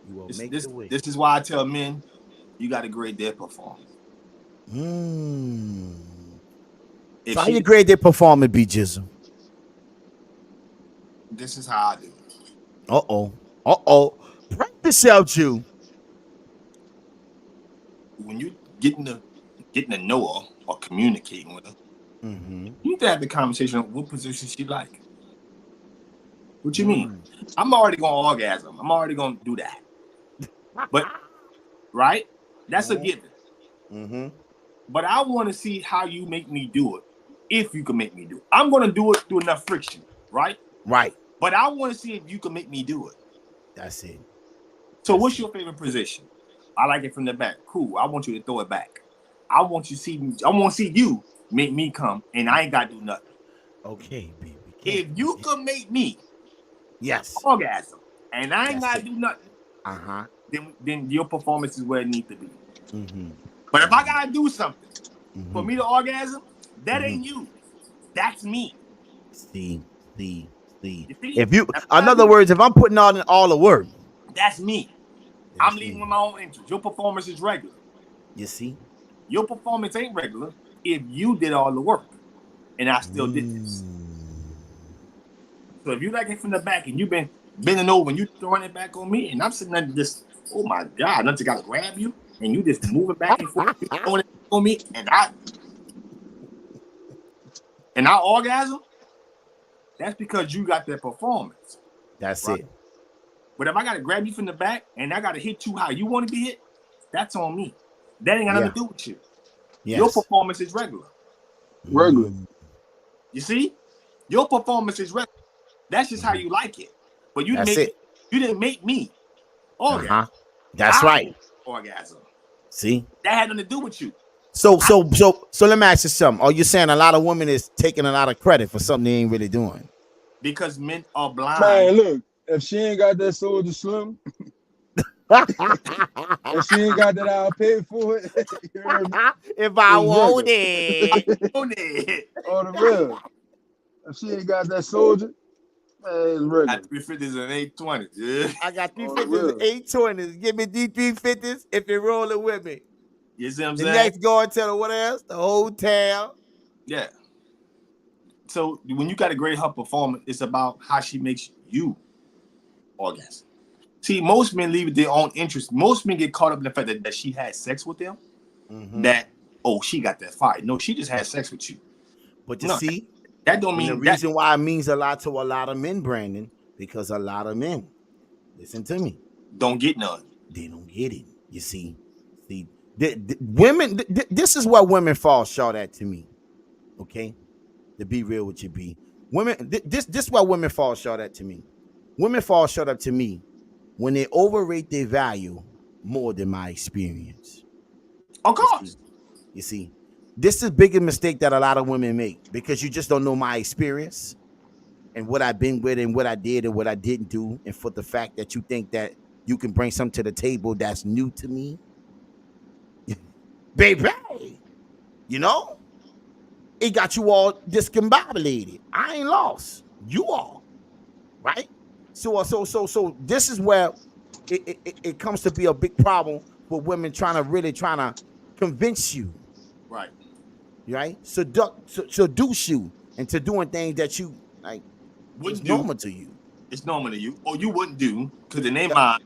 you will make the way. This is why I tell men, you got to grade their performance. So how you grade their performance, B. Jizzle? This is how I do it. Practice out, Jew. When you getting to know her or communicating with her, you need to have the conversation on what position she like. What you mean? I'm already gonna orgasm. I'm already gonna do that. But right? That's a given. But I want to see how you make me do it. If you can make me do it. I'm gonna do it through enough friction, right? Right. But I want to see if you can make me do it. That's it. So what's your favorite position? I like it from the back. Cool. I want you to throw it back. I want to see you make me come, and I ain't got to do nothing. Okay, baby. If you can make me orgasm, and I ain't got to do nothing, then your performance is where it needs to be. But if I got to do something for me to orgasm, that ain't you. That's me. See. If you, in other words, if I'm putting on all the work, that's me. I'm leading with my own interest. Your performance is regular. You see? Your performance ain't regular if you did all the work and I still did this. So if you like it from the back and you've been bending over and you throwing it back on me and I'm sitting there just, oh my God, nothing got to grab you and you just moving back and forth, throwing it on me and I orgasm, that's because you got that performance. That's it. But if I got to grab you from the back and I got to hit you how you want to be hit, that's on me. That ain't got nothing to do with you. Yes. Your performance is regular. You see? Your performance is regular. That's just how you like it. But you didn't make me orgasm. That's right. Orgasm. See? That had nothing to do with you. So let me ask you something. Are you saying a lot of women is taking a lot of credit for something they ain't really doing? Because men are blind. Man, look, if she ain't got that Soldier Slim, if she ain't got that, I'll pay for it. If I want it. On the real. If she ain't got that Soldier, man, it's regular. I got 350s and 820s. Yeah. I got 350s and 820s. Give me these 350s if you're rolling with me. You see what I'm saying? The next going to the what else? The hotel. Yeah. So when you got to grade her performance, it's about how she makes you orgasm. See, most men leave their own interest. Most men get caught up in the fact that she had sex with them. That, she got that fire. No, she just had sex with you. But you see, that don't mean the reason why it means a lot to a lot of men, Brandon, because a lot of men, listen to me, don't get none. They don't get it. You see, women. This is what women fall short at to me. Okay, to be real with you, B. Women. This is what women fall short at to me. Women fall short up to me when they overrate their value more than my experience. Of course. You see, this is the biggest mistake that a lot of women make because you just don't know my experience and what I've been with and what I did and what I didn't do, and for the fact that you think that you can bring something to the table that's new to me, baby, you know, it got you all discombobulated. I ain't lost. You are, right? So this is where it comes to be a big problem for women trying to convince you, Right. right? Seduce you into doing things that you like. Wouldn't It's do. normal to you. It's normal to you, or you wouldn't do, because in their mind,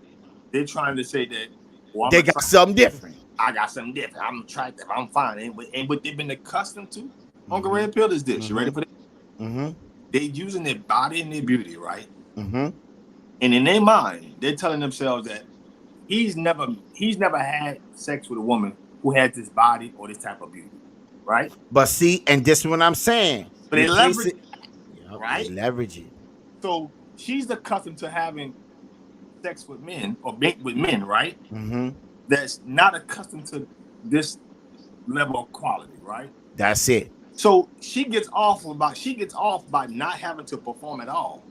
they're trying to say that, well, They got something different. I got something different. I'm attractive. I'm fine. And what they've been accustomed to, Uncle Red Pill, is this. You ready for this? Mm-hmm. They're using their body and their beauty, right? Mm-hmm. And in their mind, they're telling themselves that he's never had sex with a woman who has this body or this type of beauty, right? But see, and this is what I'm saying. But they leverage it, right? They leverage it. So she's accustomed to having sex with men or with men, right? Mm-hmm. That's not accustomed to this level of quality, right? That's it. So she gets off by not having to perform at all,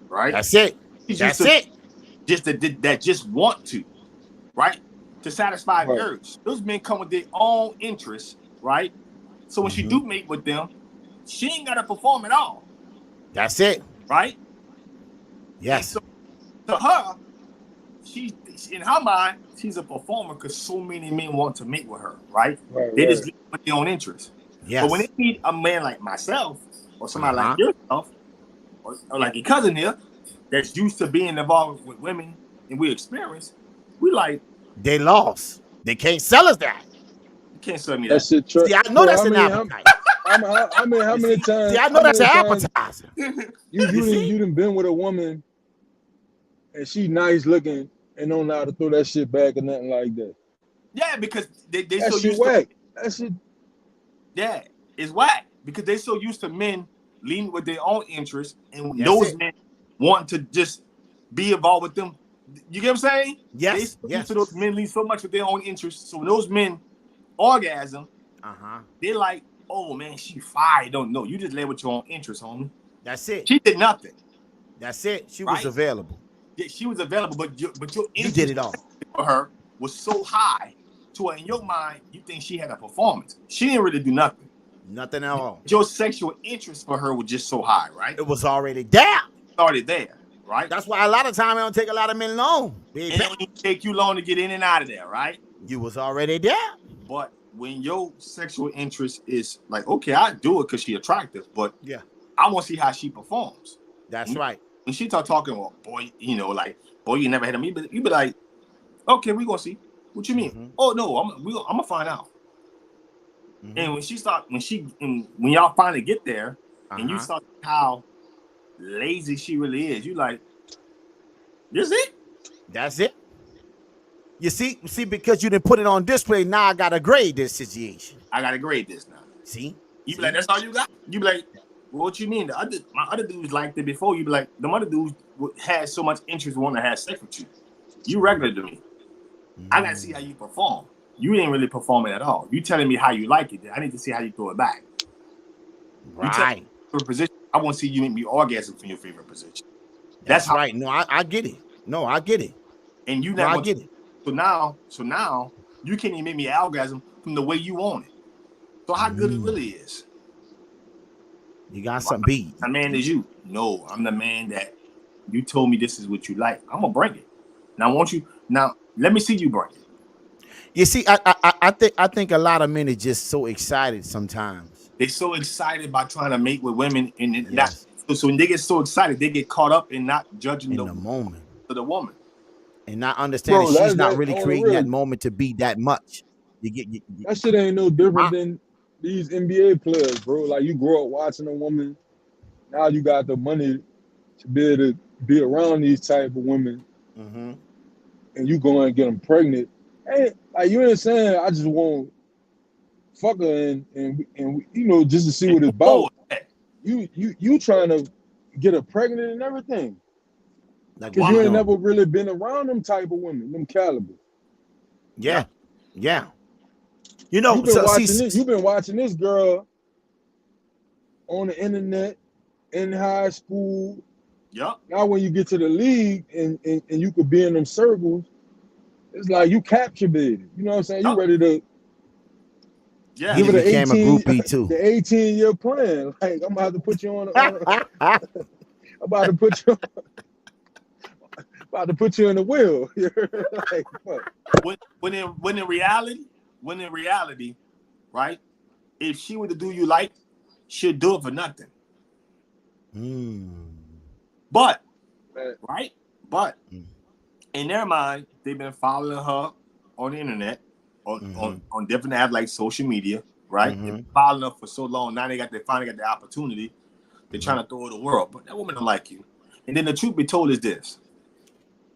right? That's it. That's it. That just want to, right? To satisfy the urge. Those men come with their own interests, right? So when she do mate with them, she ain't gotta perform at all. That's it. Right? Yes. So to her, she in her mind, she's a performer because so many men want to mate with her, right? They just live with their own interests. Yes. But when they meet a man like myself or somebody like yourself or like your cousin here that's used to being involved with women and we experience, we like they lost. They can't sell us that. You can't sell me that. See, I know that's an appetizer. How many times? See, I know that's an appetizer. You done been with a woman and she nice looking and don't know how to throw that shit back or nothing like that. Yeah, because they that so shit used whack. to That shit. Yeah, it's whack because they so used to men leading with their own interests and those men want to just be involved with them. You get what I'm saying? Yes. They used to those men lead so much with their own interests. So when those men orgasm, they're like, oh man, she fire. Don't know. You just led with your own interests, homie. That's it. She did nothing. That's it. She was available. Yeah, she was available, but your you did it all for her was so high to where in your mind you think she had a performance. She didn't really do nothing. Nothing at all. Your sexual interest for her was just so high, right? It was already there. Started there, right? That's why a lot of time it don't take a lot of men long. It don't take you long to get in and out of there, right? You was already there. But when your sexual interest is like, okay, I do it because she's attractive, but yeah, I want to see how she performs. That's right. When she start talking, well, boy, you know, like, boy, you never had me, but you be like, okay, we gonna see. What you mean? Oh no, I'm gonna find out. And when y'all finally get there, and you saw how lazy she really is, you like, this it? That's it. You see, because you didn't put it on display, now I gotta grade this situation. I gotta grade this now. See? You be like, that's all you got? You be like, well, what you mean? My other dudes liked it before. You be like, the other dudes had so much interest in wanting to have sex with you. You regular to me. I gotta see how you perform. You ain't really performing at all. You telling me how you like it. I need to see how you throw it back. Right. For position, I want to see you make me orgasm from your favorite position. That's right. No, I get it. No, I get it. And you I get it. So now you can't even make me orgasm from the way you want it. So how good it really is. You got something beat. A man is you. No, I'm the man that you told me this is what you like. I'm gonna bring it. Now let me see you bring it. You see, I think a lot of men are just so excited sometimes. They're so excited by trying to mate with women, and so when they get so excited, they get caught up in not judging the moment for the woman, and not understanding she's not really creating that moment to be that much. That shit ain't no different than these NBA players, bro. Like you grow up watching a woman, now you got the money to be able to be around these type of women, and you go and get them pregnant. Hey, like you ain't saying I just want fuck her and you know just to see what it's about. You trying to get her pregnant and everything. Because you ain't never really been around them type of women, them caliber. Yeah. You know, you've been watching this girl on the internet in high school. Yep. Now when you get to the league and you could be in them circles, it's like you captivated. You know what I'm saying? You Yep. ready to Yeah. give He it an became a 18 groupie too. the 18-year plan. Like I'm about to put you on I'm about to put you about to put you in the wheel. Like fuck. When in reality, right? If she were to do you like, she'll do it for nothing. But right? But in their mind, they've been following her on the internet, on different apps like social media, right? They've been following her for so long. Now they finally got the opportunity. They're trying to throw it the world, but that woman don't like you. And then the truth be told is this.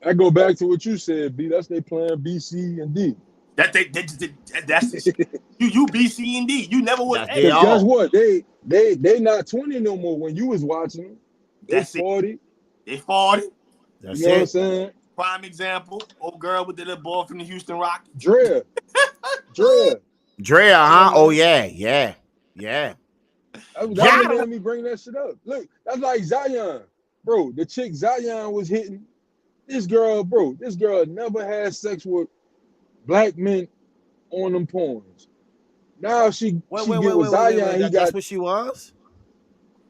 I go back to what you said, B. That's they plan B, C, and D. That's you B, C, and D. You never would. That's Guess what? They not 20 no more when you was watching them. They 40. They 40. That's you know what I'm saying? Prime example, old girl with the little boy from the Houston Rockets. Drea, huh? Oh yeah. That let me bring that shit up. Look, that's like Zion. Bro, the chick Zion was hitting. This girl never had sex with black men on them porns. Now she get with Zion. That's what she was?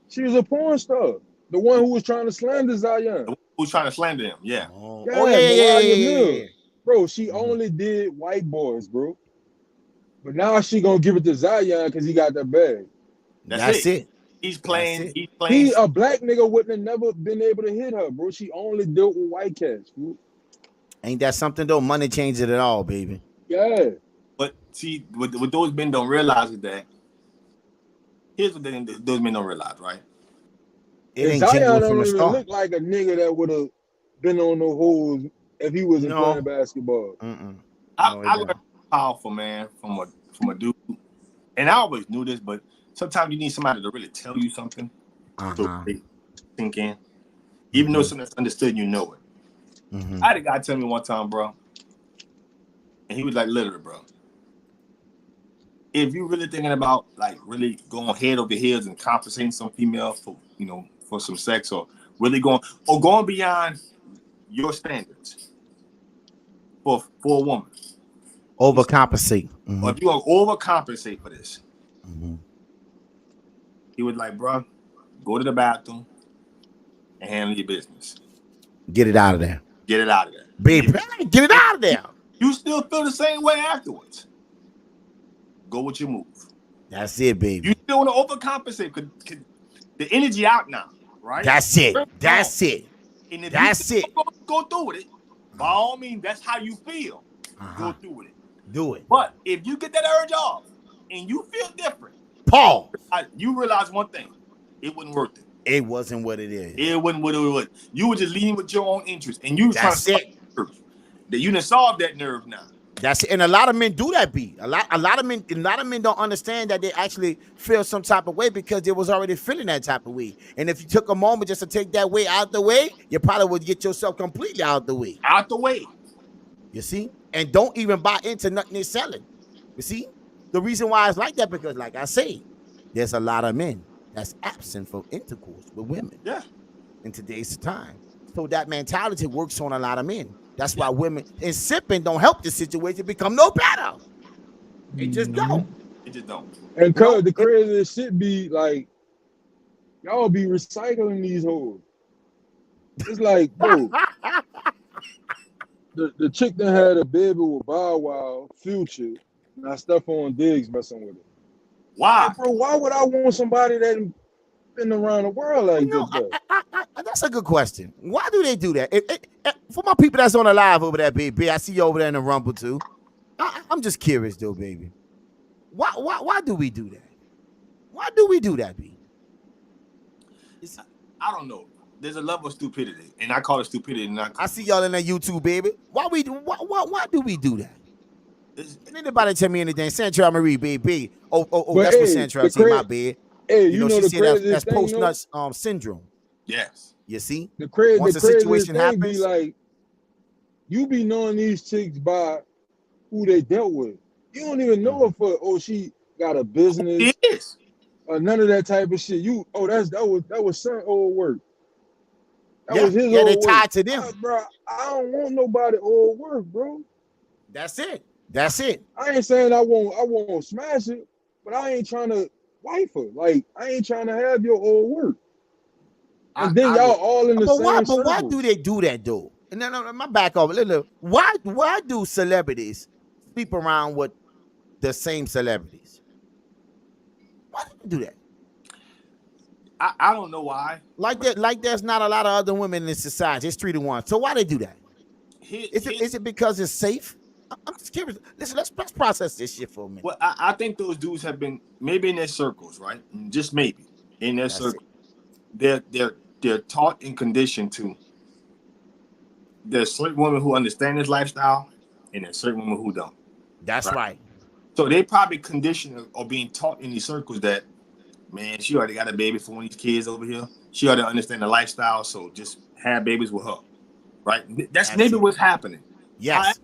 She was a porn star. The one who was trying to slander Zion. The one who was trying to slander him, yeah. Yeah. Bro, she only did white boys, bro. But now she gonna give it to Zion because he got that bag. That's it. He's playing. He a black nigga wouldn't have never been able to hit her, bro. She only dealt with white cats, bro. Ain't that something though? Money changes it all, baby. Yeah. But see, what those men don't realize is that here's what those men don't realize, right? It ain't Zion don't even look like a nigga that would have been on the hoes if he wasn't playing basketball. I learned powerful, man, from a dude, and I always knew this, but sometimes you need somebody to really tell you something so they sink in. Even though something's understood, you know it. I had a guy tell me one time, bro, and he was like, literally, bro, if you're really thinking about like really going head over heels and compensating some female for for some sex, or really going beyond your standards for a woman, overcompensate, or if you want to overcompensate for this, he was like, bro, go to the bathroom and handle your business. Get it out of there. Baby, get it out of there. You still feel the same way afterwards. Go with your move. That's it, baby. You still want to overcompensate because the energy out now, right? That's it. And if you go through with it, by all means, that's how you feel. Go through with it. Do it. But if you get that urge off and you feel different, Paul, you realize one thing: it wasn't worth it. It wasn't what it is. It wasn't what it was. You were just leading with your own interest, and you were trying to solve that. You didn't solve that nerve now. That's it. And a lot of men do that, B. A lot of men don't understand that they actually feel some type of way because they was already feeling that type of way. And if you took a moment just to take that way out the way, you probably would get yourself completely out the way. You see? And don't even buy into nothing they're selling. You see? The reason why it's like that because, like I say, there's a lot of men that's absent from intercourse with women. Yeah. In today's time. So that mentality works on a lot of men. That's why women and sipping don't help the situation become no better. It just don't. And cause the craziest shit be like, y'all be recycling these hoes. It's like, bro, the chick that had a baby with Bow Wow, Future, now Stephon Diggs messing with it. Why? Like, bro, why would I want somebody that been around the world like this? That's a good question. Why do they do that? For my people that's on the live over there, baby, I see you over there in the Rumble too. I'm just curious though, baby. Why do we do that? Why do we do that, B? I don't know. There's a level of stupidity, and I call it stupidity. I see y'all in that YouTube, baby. Why do we do that? Can anybody tell me anything? Santra Marie, baby. Oh, that's what Santra said, my bad. Hey, you know she the said that's thing, post-nuts syndrome. Yes. You see? The crazy situation happens, be like, you be knowing these chicks by who they dealt with. You don't even know her for, she got a business. It is. none of that type of shit. That was son old work. That Yeah, was his yeah, they old work. tied to them. Bro, I don't want nobody old work, bro. That's it. That's it. I ain't saying I won't smash it, but I ain't trying to wife her. Like, I ain't trying to have your old work. And then y'all all in the same But why circle. do they do that though? And then my back over. Why do celebrities sleep around with the same celebrities? Why do they do that? I don't know why. Like that, like there's not a lot of other women in society. It's 3 to 1. So why they do that? Is it because it's safe? I'm just curious. Listen, let's process this shit for a minute. Well, I think those dudes have been maybe in their circles, right? Just maybe in their circle. They're taught and conditioned to. There's certain women who understand this lifestyle, and there's certain women who don't. That's right. So they probably conditioned or being taught in these circles that, man, she already got a baby for one of these kids over here. She already understand the lifestyle, so just have babies with her, right? That's maybe what's happening. Yes.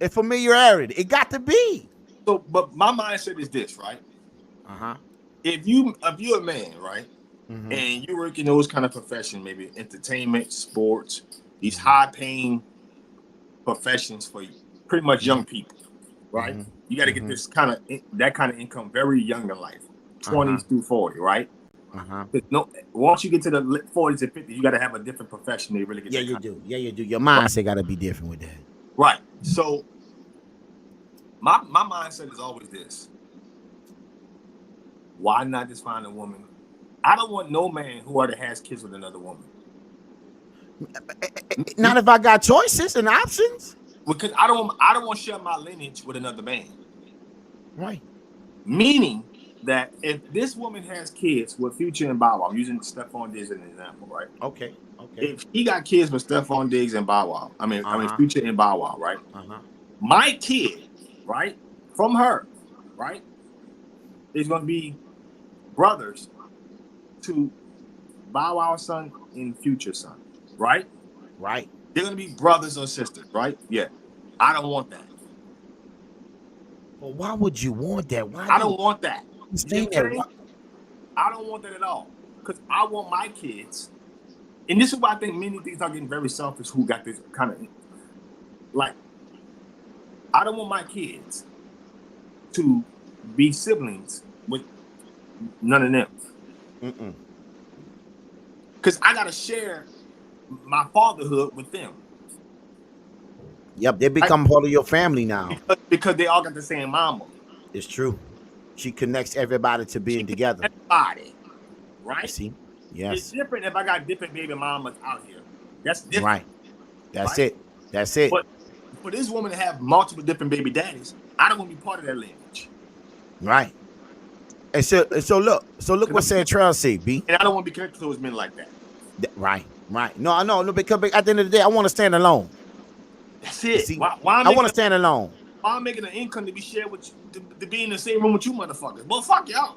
It's familiarity. It got to be. So, but my mindset is this, right? If you're a man, right, and you work in those kind of professions, maybe entertainment, sports, these high-paying professions for pretty much young people, right? You got to get that kind of income very young in life, 20s through 40, right? No, once you get to the 40s and 50s, you got to have a different profession. They really get. Yeah, you do. Yeah, you do. Your mindset got to be different with that. Right. So my mindset is always this. Why not just find a woman? I don't want no man who already has kids with another woman. Not if I got choices and options. Because I don't want to share my lineage with another man. Right. Meaning that if this woman has kids with Future and Bow Wow, I'm using Stephon Diggs as an example, right? Okay. If he got kids with Stephon Diggs and Bow Wow, I mean Future and Bow Wow, right? My kid, right, from her, right, is going to be brothers to Bow Wow's son and Future's son, right? Right. They're going to be brothers or sisters, right? Yeah. I don't want that. Well, why would you want that? I don't want that. You know I don't want that at all. Because I want my kids, and this is why I think many things are getting very selfish who got this kind of, like, I don't want my kids to be siblings with none of them. Because I got to share my fatherhood with them. Yep, they become part of your family now. Because they all got the same mama. It's true. She connects everybody to being together. Everybody, right? See? Yes. It's different if I got different baby mamas out here. That's different. Right. That's it. That's it. But for this woman to have multiple different baby daddies, I don't want to be part of that lineage. Right. And so look what Santrell said, B. And I don't want to be connected to those men like that. Right. No, because at the end of the day, I want to stand alone. That's it. See, why I want to stand alone. Why I'm making an income to be shared with you, to be in the same room with you motherfuckers. Well, fuck y'all.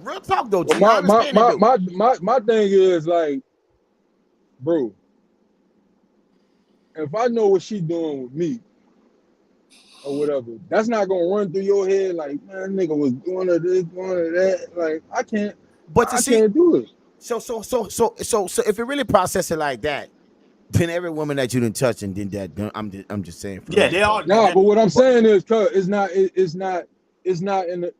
Real talk though, G. Well, my thing is like, bro, if I know what she doing with me or whatever, that's not gonna run through your head like, man, nigga was doing this, doing that. Like, I can't. But I can't do it. So if you really process it like that, then every woman that you didn't touch and did that, I'm just saying. Yeah, they all. No, but what I'm saying is, cause it's not in the.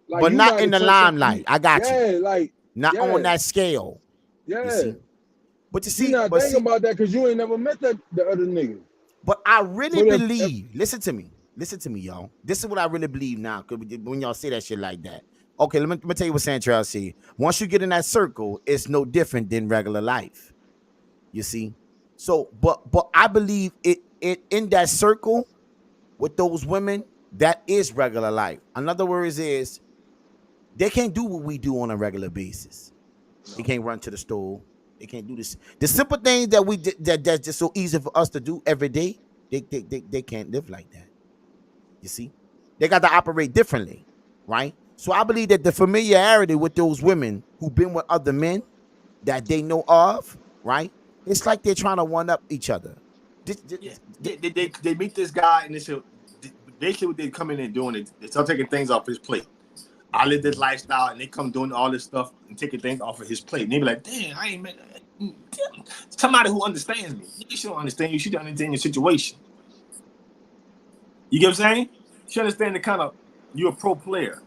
Like, but not in the limelight. I got you. Yeah, like not on that scale. Yeah. You see? But you see, you're not thinking about that because you ain't never met the other nigga. But I really believe. Listen to me, y'all. This is what I really believe now. Cause when y'all say that shit like that, okay, let me tell you what Santrell said. Once you get in that circle, it's no different than regular life. You see. So, but I believe it in that circle with those women, that is regular life. In other words, is they can't do what we do on a regular basis. They can't run to the store. They can't do this. The simple things that that's just so easy for us to do every day. They can't live like that. You see, they got to operate differently, right? So I believe that the familiarity with those women who've been with other men that they know of, right? It's like they're trying to one up each other. They meet this guy and they say, basically what they come in and doing is they start taking things off his plate. I live this lifestyle, and they come doing all this stuff and taking things off of his plate. And they be like, damn, I ain't met somebody who understands me. You should understand. You should understand your situation. You get what I'm saying? You should understand the kind of, you're a pro player,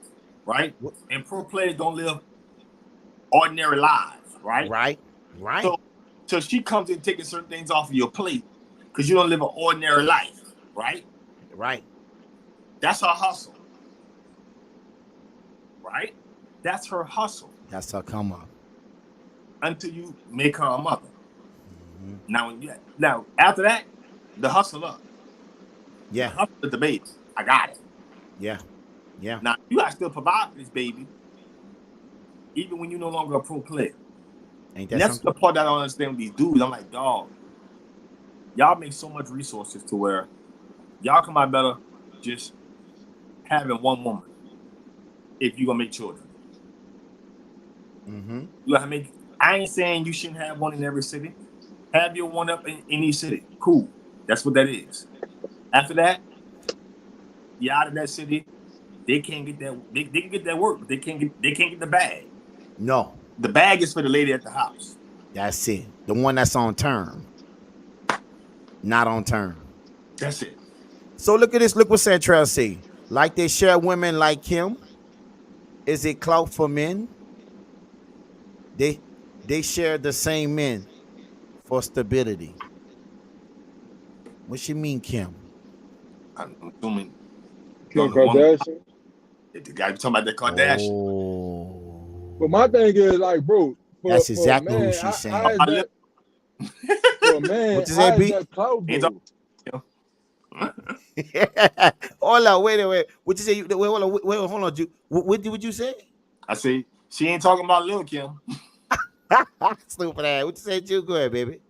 right? And pro players don't live ordinary lives, right? Right. So she comes in taking certain things off of your plate because you don't live an ordinary life, right? Right. That's her hustle. Right? That's her hustle. That's her come up. Until you make her a mother. Now after that, the hustle up. Yeah. The hustle the baby. I got it. Yeah. Now you gotta still provide for this baby, even when you're no longer a pro player. Ain't that and that's something? the part that I don't understand with these dudes. I'm like, dog, y'all make so much resources to where y'all come out better just having one woman if you're gonna make children. Mm-hmm. You gotta make. I ain't saying you shouldn't have one in every city. Have your one up in any city. Cool. That's what that is. After that, you're out of that city. They can't get that. They can get that work, but they can't get the bag. No. The bag is for the lady at the house. That's it. The one that's on term. Not on term. That's it. So look at this. Look what Central say. Like they share women like him. Is it clout for men? They share the same men for stability. What you mean, Kim? I'm assuming Kim Kardashian. The guy talking about the Kardashian. Oh. But my thing is like, bro. That's exactly who she's saying. How is that, for a man, what you how say, is that clout, bro? Hold on, wait. What you say? Wait, hold on. What did you say? I say she ain't talking about Lil Kim. Stupid ass. What you say, Jew? Go ahead, baby.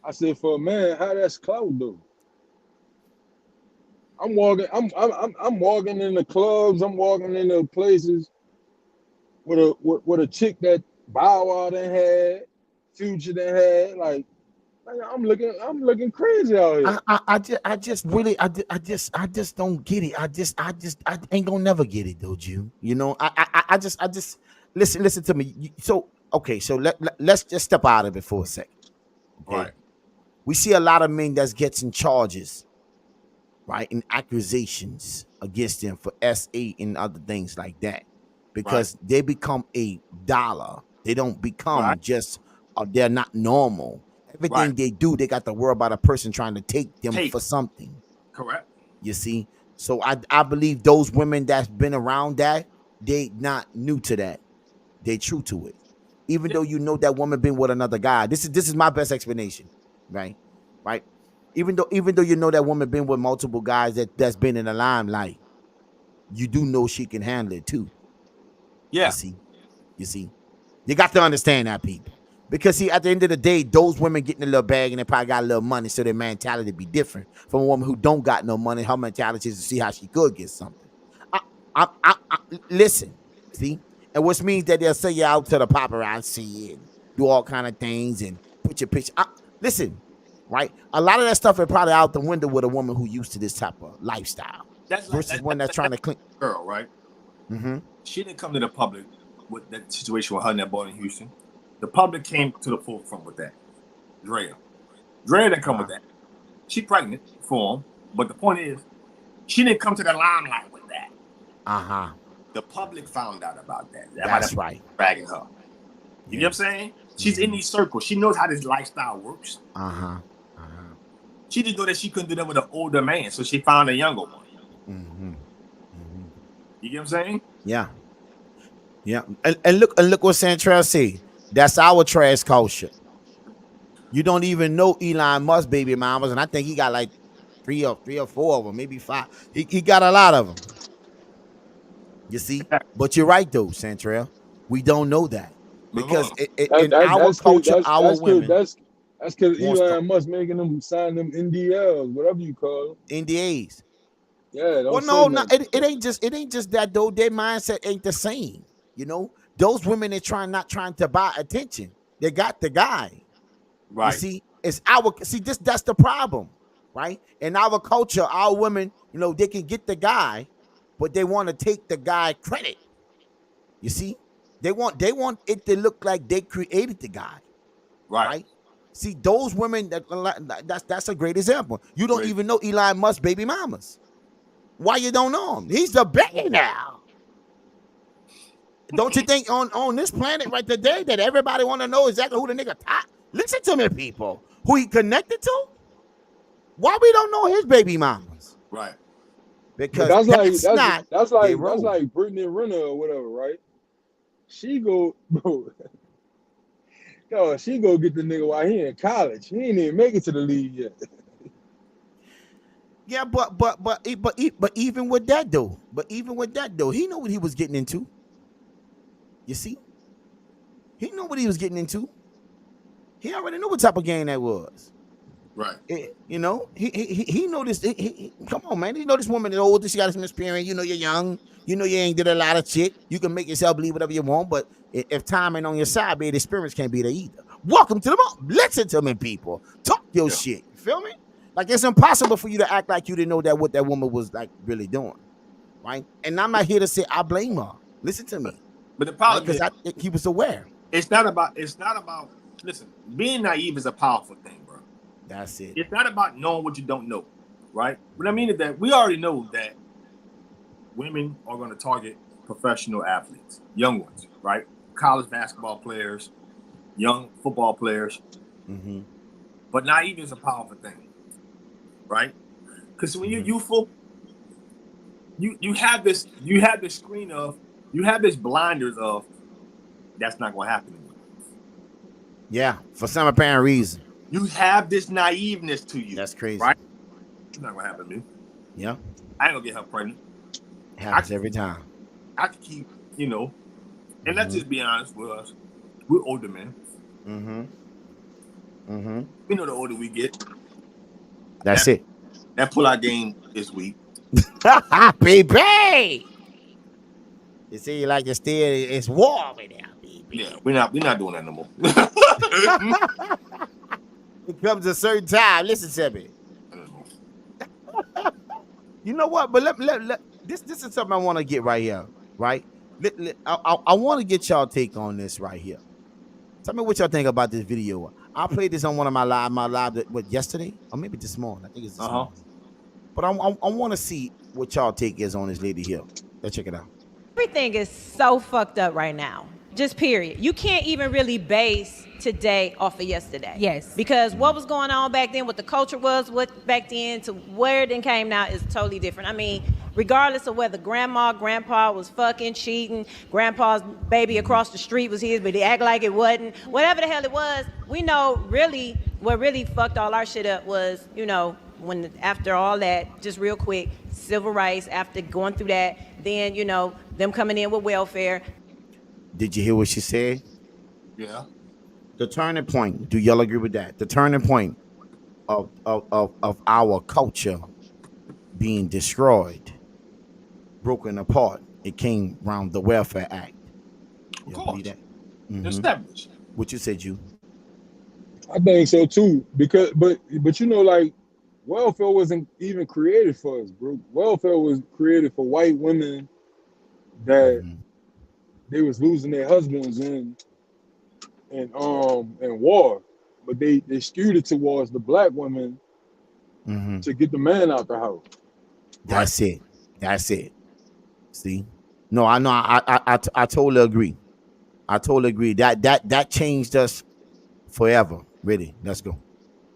I said, for a man, how that's clout, though? I'm walking in the clubs. I'm walking in the places with a chick that Bow Wow done had, Future done had. Like I'm looking crazy out here. I just don't get it. I ain't gonna never get it though, Jew. You know, I just listen to me. So okay, so let's just step out of it for a second. Okay? Right. We see a lot of men that's getting charges, right, and accusations against them for SA and other things like that, because they become a dollar. They don't become just they're not normal. Everything they do, they got to worry about a person trying to take them for something. Correct. You see? So I believe those women that's been around that, they not new to that. They true to it. Even though you know that woman been with another guy. This is my best explanation. Right? Even though you know that woman been with multiple guys that's been in the limelight, you do know she can handle it too. Yeah. You see? You got to understand that, people. Because see, at the end of the day, those women getting a little bag and they probably got a little money, so their mentality be different from a woman who don't got no money. Her mentality is to see how she could get something. I listen, see, and which means that they'll send you out to the paparazzi and do all kind of things and put your picture. Listen, right? A lot of that stuff is probably out the window with a woman who used to this type of lifestyle versus one that's trying to clean. Girl, right? Mm-hmm. She didn't come to the public with that situation with her and that boy in Houston. The public came to the forefront with that. Drea didn't come with that. She pregnant for him, but the point is, she didn't come to the limelight with that. The public found out about that. That's right. Bragging her. You know what I'm saying? She's in these circles. She knows how this lifestyle works. She just know that she couldn't do that with an older man, so she found a younger one. You get what I'm saying? Yeah. And look what Santrell said. That's our trash culture. You don't even know Elon Musk baby mamas, and I think he got like three or four of them, maybe 5. He got a lot of them. You see, but you're right though, Santrell. We don't know that because in our culture, our women. That's because Elon Musk making them sign them NDLs, whatever you call them. NDAs. Yeah. Well, no, it ain't just that though. Their mindset ain't the same. You know, those women are not trying to buy attention. They got the guy. Right. You see, that's the problem, right? In our culture, our women, you know, they can get the guy, but they want to take the guy credit. You see, they want it to look like they created the guy, right? See, those women that's a great example. You don't even know Elon Musk's baby mamas. Why you don't know him? He's the billionaire. Don't you think on this planet right today that everybody want to know exactly who the nigga top? Listen to me, people. Who he connected to? Why we don't know his baby mamas? Right. Because that's like Brittany Renner or whatever, right? She go, bro. Yo, she go get the nigga while he in college. He ain't even make it to the league yet. Yeah, but even with that though, he knew what he was getting into. You see, he knew what he was getting into. He already knew what type of game that was. Right. You know, he noticed. Come on, man. He know this woman is older. She got some experience. You know, you're young. You know, you ain't did a lot of shit. You can make yourself believe whatever you want, but if time ain't on your side, baby, the experience can't be there either. Welcome to the moment. Listen to me, people. Talk your shit. You feel me? Like, it's impossible for you to act like you didn't know that what that woman was like really doing, right? And I'm not here to say I blame her. Listen to me. But the problem is he was aware. It's not about. Listen, being naive is a powerful thing, bro. That's it. It's not about knowing what you don't know, right? What I mean is that we already know that women are going to target professional athletes, young ones, right? College basketball players, young football players. Mm-hmm. But naive is a powerful thing, right? Because when you're youthful, you have this screen of, you have this blinders of, that's not going to happen to me. Yeah, for some apparent reason. You have this naiveness to you. That's crazy. Right? It's not going to happen to me. Yeah. I ain't going to get her pregnant. Happens every time. I can keep, and let's just be honest with us. We're older men. Mm-hmm. Mm-hmm. We know the older we get. That's it. That pull-out game is weak. Baby! You see, you like to steer, it's warm in there, baby. Yeah, we're not doing that no more. It comes a certain time. Listen to me. You know what? But let this is something I want to get right here, right? I want to get y'all take on this right here. Tell me what y'all think about this video. I played this on one of my live yesterday or maybe this morning. I think it's this morning. But I want to see what y'all take is on this lady here. Let's check it out. Everything is so fucked up right now. Just period. You can't even really base today off of yesterday. Yes. Because what was going on back then, what the culture was, what back then to where it then came now is totally different. I mean, regardless of whether grandpa was fucking, cheating, grandpa's baby across the street was his, but he act like it wasn't. Whatever the hell it was, we know really what really fucked all our shit up was, when after all that, just real quick, civil rights, after going through that, then, them coming in with welfare. Did you hear what she said? Yeah. The turning point. Do y'all agree with that? The turning point of our culture being destroyed, broken apart. It came around the Welfare Act. Of course. That? Mm-hmm. Established. What you said, you? I think so too. Because, but like, welfare wasn't even created for us, bro. Welfare was created for white women that they was losing their husbands in war, but they skewed it towards the black women to get the man out the house. That's it. That's it. See? No, I know. I totally agree. I totally agree. That changed us forever. Ready? Let's go.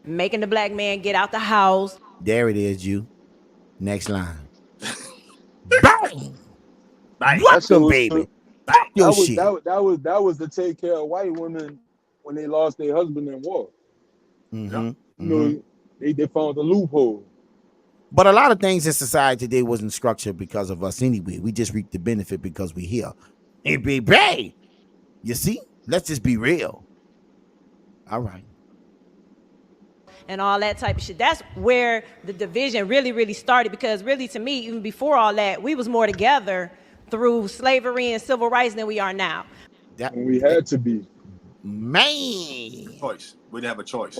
Making the black man get out the house. There it is, you. Next line. Bang! Bang! Welcome, baby. That was to take care of white women when they lost their husband in war. They found the loophole. But a lot of things in society today wasn't structured because of us anyway. We just reap the benefit because we here. Hey, baby. You see? Let's just be real. All right. And all that type of shit. That's where the division really, really started. Because really, to me, even before all that, we was more together through slavery and civil rights than we are now. We had to be. Man. Choice. We didn't have a choice.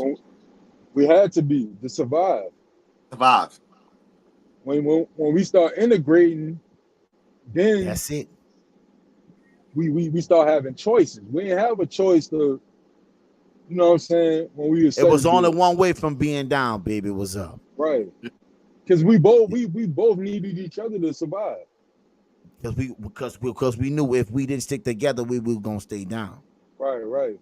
We had to be to survive. Survive. When we start integrating, then that's it. we start having choices. We didn't have a choice to, you know what I'm saying, when we were It was only 17. one way from being down, baby. Was up. Right. Because we both needed each other to survive. Because we knew if we didn't stick together, we were gonna stay down. Right.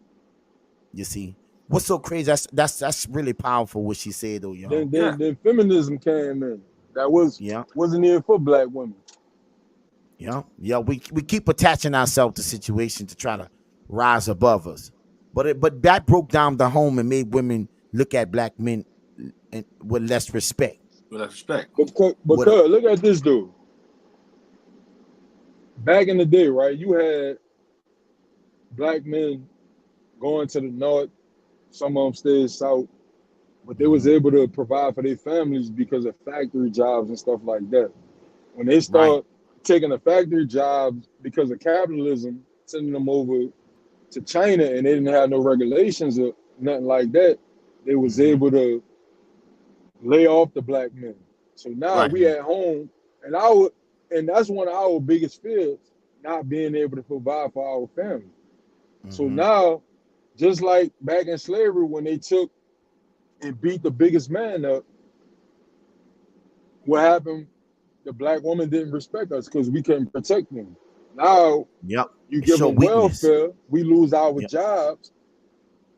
You see, what's so crazy? That's really powerful what she said though, y'all. Then feminism came in. That wasn't even for black women. Yeah. We keep attaching ourselves to situations to try to rise above us, but that broke down the home and made women look at black men with less respect. Because look at this dude. Back in the day, right? You had black men going to the north, some of them stayed south, but they was able to provide for their families because of factory jobs and stuff like that. When they start taking the factory jobs because of capitalism, sending them over to China, and they didn't have no regulations or nothing like that, they was able to lay off the black men. So now we at home, and that's one of our biggest fears, not being able to provide for our family. So now, just like back in slavery when they took and beat the biggest man up, what happened? The black woman didn't respect us because we couldn't protect them. Now, you give them welfare, we lose our jobs.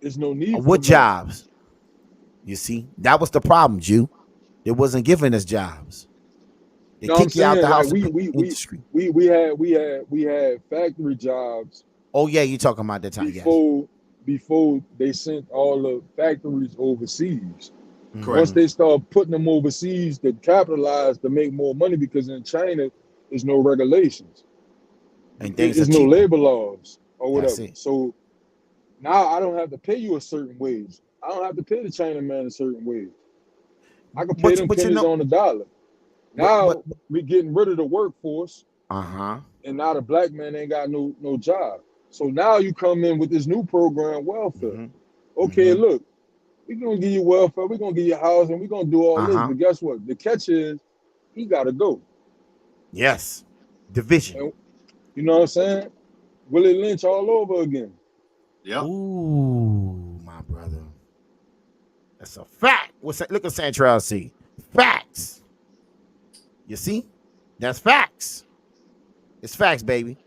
There's no need for what jobs? You see, that was the problem, Jew. They wasn't giving us jobs. They kick you out the house. We had factory jobs. Oh yeah, you talking about that time? Before they sent all the factories overseas. Once they start putting them overseas to capitalize to make more money, because in China there's no regulations and there's no labor laws or whatever. So now I don't have to pay you a certain wage. I don't have to pay the Chinaman a certain wage. I can pay them pennies on the dollar. Now we're getting rid of the workforce. And now the black man ain't got no job. So now you come in with this new program, welfare. Okay, look, we're gonna give you welfare, we're gonna give you housing, we're gonna do all this. But guess what? The catch is he gotta go. Yes. Division. And, you know what I'm saying? Willie Lynch all over again. Yeah. Ooh, my brother. That's a fact. Look at Santrell see. Facts. You see? That's facts. It's facts, baby.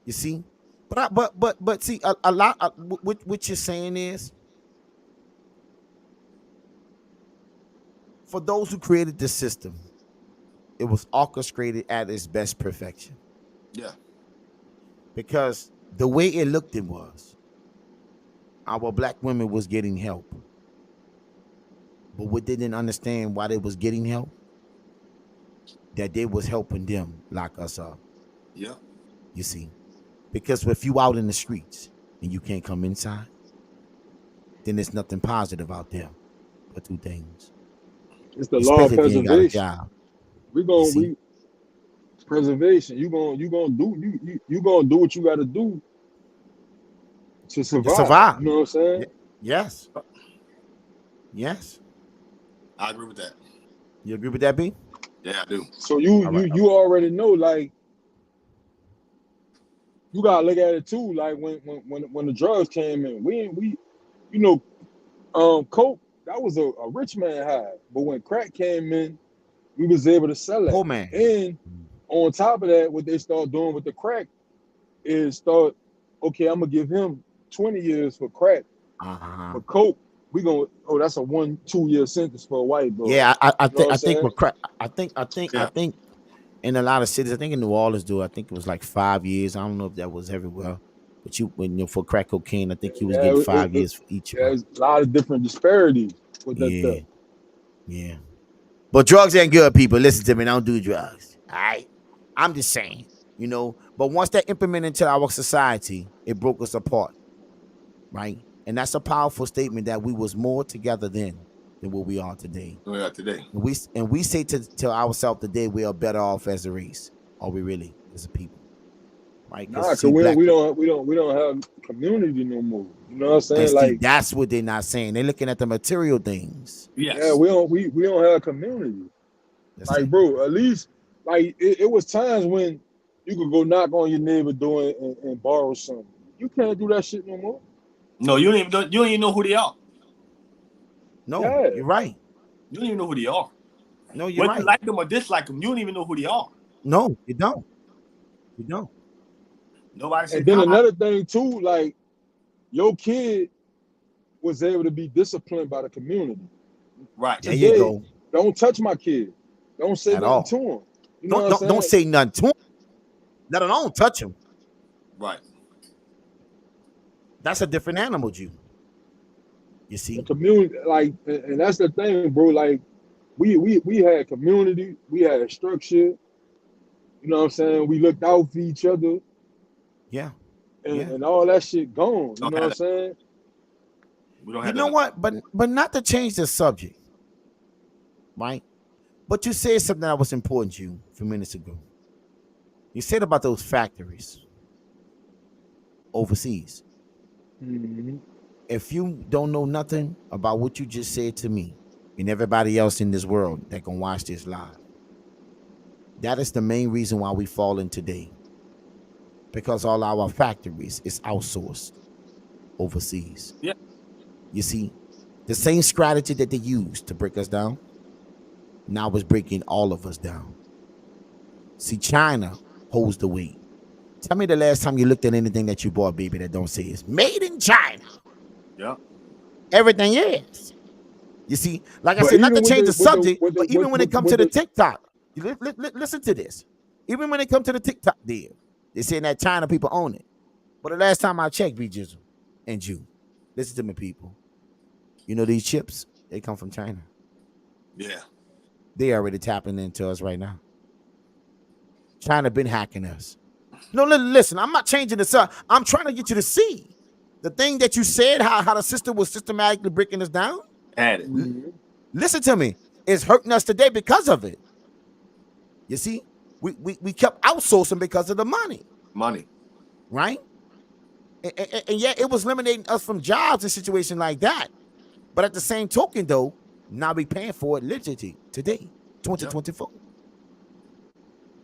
You see? But see, a lot of what you're saying is, for those who created this system, it was orchestrated at its best perfection. Yeah. Because the way it looked, it was our black women was getting help. But what they didn't understand why they was getting help, that they was helping them lock us up. Yeah. You see? Because if you out in the streets and you can't come inside, then there's nothing positive out there but two things. It's the law of preservation. Preservation. You gonna do what you gotta do to survive. You know what I'm saying? Yes. Yes. I agree with that. You agree with that, B? Yeah, I do. So you already know, like, you gotta look at it too. Like when the drugs came in, we coke, that was a rich man high. But when crack came in, we was able to sell it. Poor man. And on top of that, what they start doing with the crack is I'm gonna give him 20 years for crack. For coke, that's a 1-2 year sentence for a white boy. Yeah, I think with crack, I think in a lot of cities, I think in New Orleans, I think it was like 5 years. I don't know if that was everywhere, but for crack cocaine, I think he was getting 5 years for each. Yeah, there's a lot of different disparities with that stuff. Yeah. But drugs ain't good, people. Listen to me. Don't do drugs. All right. I'm just saying, But once that implemented into our society, it broke us apart, right? And that's a powerful statement that we was more together then than what we are today. We are today. And we say to ourselves today we are better off as a race. Are we really as a people? Right? Because we don't have community no more. You know what I'm saying? Like that's what they're not saying. They're looking at the material things. Yes. Yeah, we don't have community. Bro, at least like it was times when You could go knock on your neighbor door and borrow something. You can't do that shit no more. No, you don't even know who they are. No, Yeah. you're right. You don't even know who they are. No, you're Whether you right. like them or dislike them, you don't even know who they are. No, you don't. You don't. Nobody said And then hi. another thing too, like your kid was able to be disciplined by the community. Right. There you Today, go. don't touch my kid. Don't say At nothing all. to him. You know what I'm saying? Don't say nothing to him. Let alone touch him. Right. That's a different animal, Jew. You The see? community, like, and that's the thing, bro. Like, we had community, we had structure. You know what I'm saying? We looked out for each other, Yeah. and all that shit gone. You Don't know have what I'm saying? We don't You have know that. what? But not to change the subject, right? But you said something that was important to you a few minutes ago. You said about those factories overseas. Mm-hmm. If you don't know nothing about what you just said to me and everybody else in this world that can watch this live, that is the main reason why we falling today. Because all our factories is outsourced overseas. Yeah. You see, the same strategy that they used to break us down, now is breaking all of us down. See, China holds the weight. Tell me the last time you looked at anything that you bought, baby, that don't say it's made in China. Yeah. Everything is. You see, like I But said, not to even change the subject, with but even when it comes to with the TikTok, listen to this. Even when it comes to the TikTok deal, they saying that China people own it. But the last time I checked, B Jizzle and Jew, listen to me, people. You know these chips, they come from China. Yeah. They already tapping into us right now. China been hacking us. No, listen, I'm not changing this up. I'm trying to get you to see the thing that you said, how the system was systematically breaking us down. Had it. mm-hmm. Listen to me. It's hurting us today because of it. You see, we kept outsourcing because of the money, Money. right? And yet it was eliminating us from jobs in situations like that. But at the same token, though, now we paying for it literally today, 2024.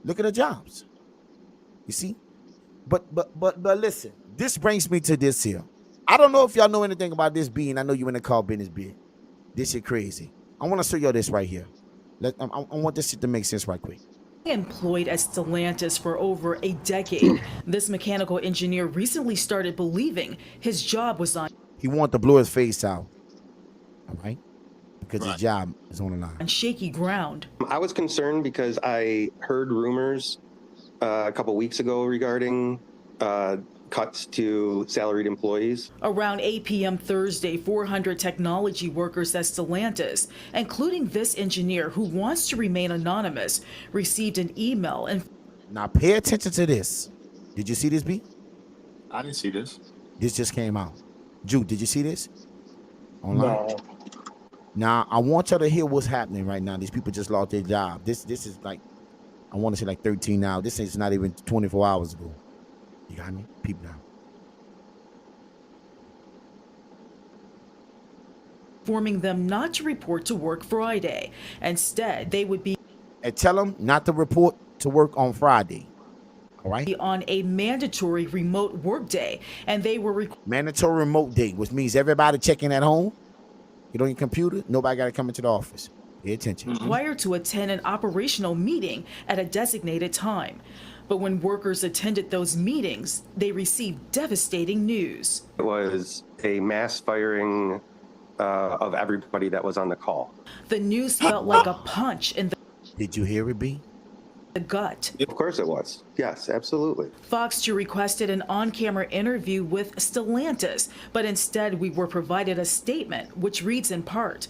Look at the jobs. You see? But listen, this brings me to this here. I don't know if y'all know anything about this being. I know you in the car business bid. This shit crazy. I want to show y'all this right here. I want this shit to make sense right quick. Employed at Stellantis for over a decade, this mechanical engineer recently started believing his job was on He wanted to blow his face out. All right? Because Right. his job is on the line. shaky ground. I was concerned because I heard rumors a couple weeks ago regarding cuts to salaried employees. Around 8 p.m. Thursday, 400 technology workers at Stellantis, including this engineer who wants to remain anonymous, received an email and Now pay attention to this. Did you see this, B? I didn't see this. This just came out. Jude, did you see this? Online? No. Now, I want y'all to hear what's happening right now. These people just lost their job. This is like, I want to say like 13 hours. This is not even 24 hours ago. You got me? Peep now. informing them not to report to work Friday. Instead, they would be And tell them not to report to work on Friday. All right? on a mandatory remote work day, and they were Mandatory remote day, which means everybody checking at home. Get on your computer. Nobody got to come into the office. Pay attention. required to attend an operational meeting at a designated time. But when workers attended those meetings, they received devastating news. It was a mass firing of everybody that was on the call. The news felt like a punch in Did you hear it, B? the gut. Of course it was. Yes, absolutely. Fox 2 requested an on-camera interview with Stellantis, but instead we were provided a statement which reads in part,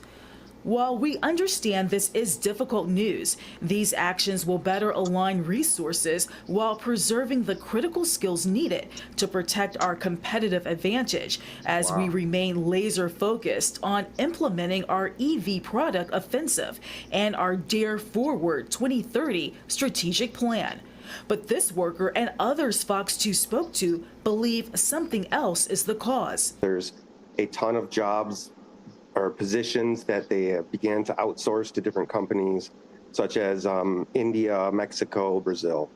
"While we understand this is difficult news, these actions will better align resources while preserving the critical skills needed to protect our competitive advantage as we remain laser focused on implementing our EV product offensive and our Dare Forward 2030 strategic plan." But this worker and others Fox 2 spoke to believe something else is the cause. There's a ton of jobs or positions that they began to outsource to different companies, such as India, Mexico, Brazil.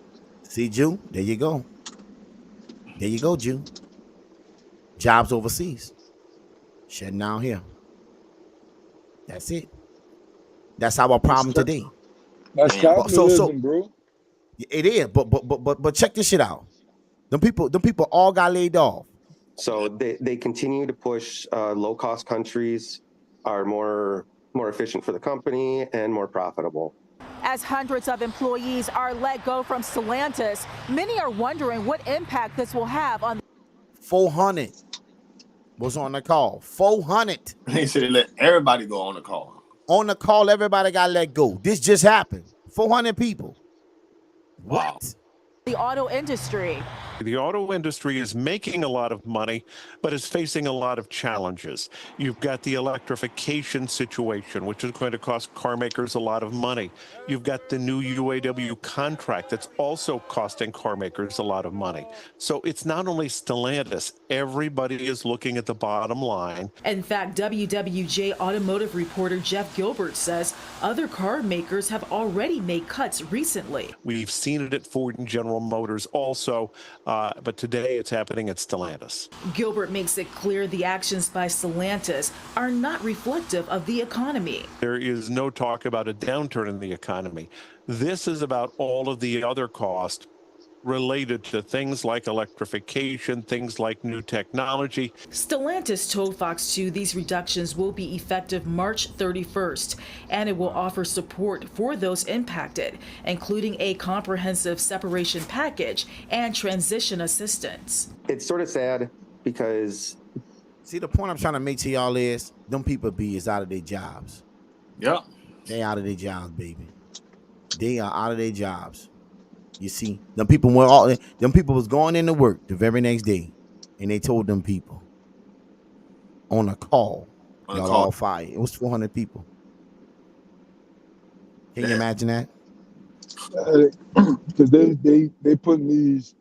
See, Jew, there you go. There you go, Jew. Jobs overseas. Shutting down here. That's it. That's our problem today. That's Damn. capitalism, bro. It is, but check this shit out. Them people all got laid off. So they continue to push low-cost countries are more efficient for the company and more profitable. As hundreds of employees are let go from Stellantis, many are wondering what impact this will have on 400 was on the call. 400 They said they let everybody go on the call. on the call. Everybody got let go. This just happened. 400 people. Wow. What? the auto industry. The auto industry is making a lot of money, but is facing a lot of challenges. You've got the electrification situation, which is going to cost car makers a lot of money. You've got the new UAW contract that's also costing car makers a lot of money. So it's not only Stellantis, everybody is looking at the bottom line. In fact, WWJ automotive reporter Jeff Gilbert says other car makers have already made cuts recently. We've seen it at Ford and General Motors also, but today it's happening at Stellantis. Gilbert makes it clear the actions by Stellantis are not reflective of the economy. There is no talk about a downturn in the economy. This is about all of the other costs related to things like electrification, things like new technology. Stellantis told Fox 2 these reductions will be effective March 31st, and it will offer support for those impacted, including a comprehensive separation package and transition assistance. It's sort of sad because... See, the point I'm trying to make to y'all is them people is out of their jobs. Yeah. They out of their jobs, baby. They are out of their jobs. You see, them people was going into work the very next day, and they told them people on a call, y'all all fired. It was 400 people. Can you imagine that? Because they putting these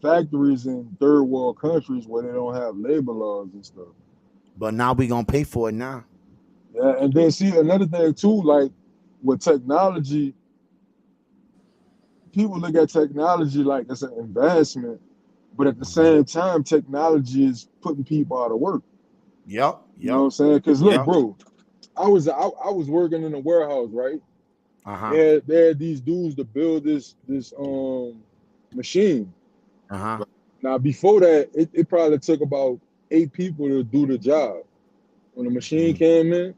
factories in third world countries where they don't have labor laws and stuff. But now we gonna pay for it now. Yeah, and then see another thing too, like with technology. People look at technology like it's an investment, but at the same time, technology is putting people out of work. Yep. You know what I'm saying? Because look, Yep. bro, I was working in a warehouse, right? Uh-huh. They had these dudes to build this machine. Uh-huh. Now before that, it probably took about 8 people to do the job. When the machine came in,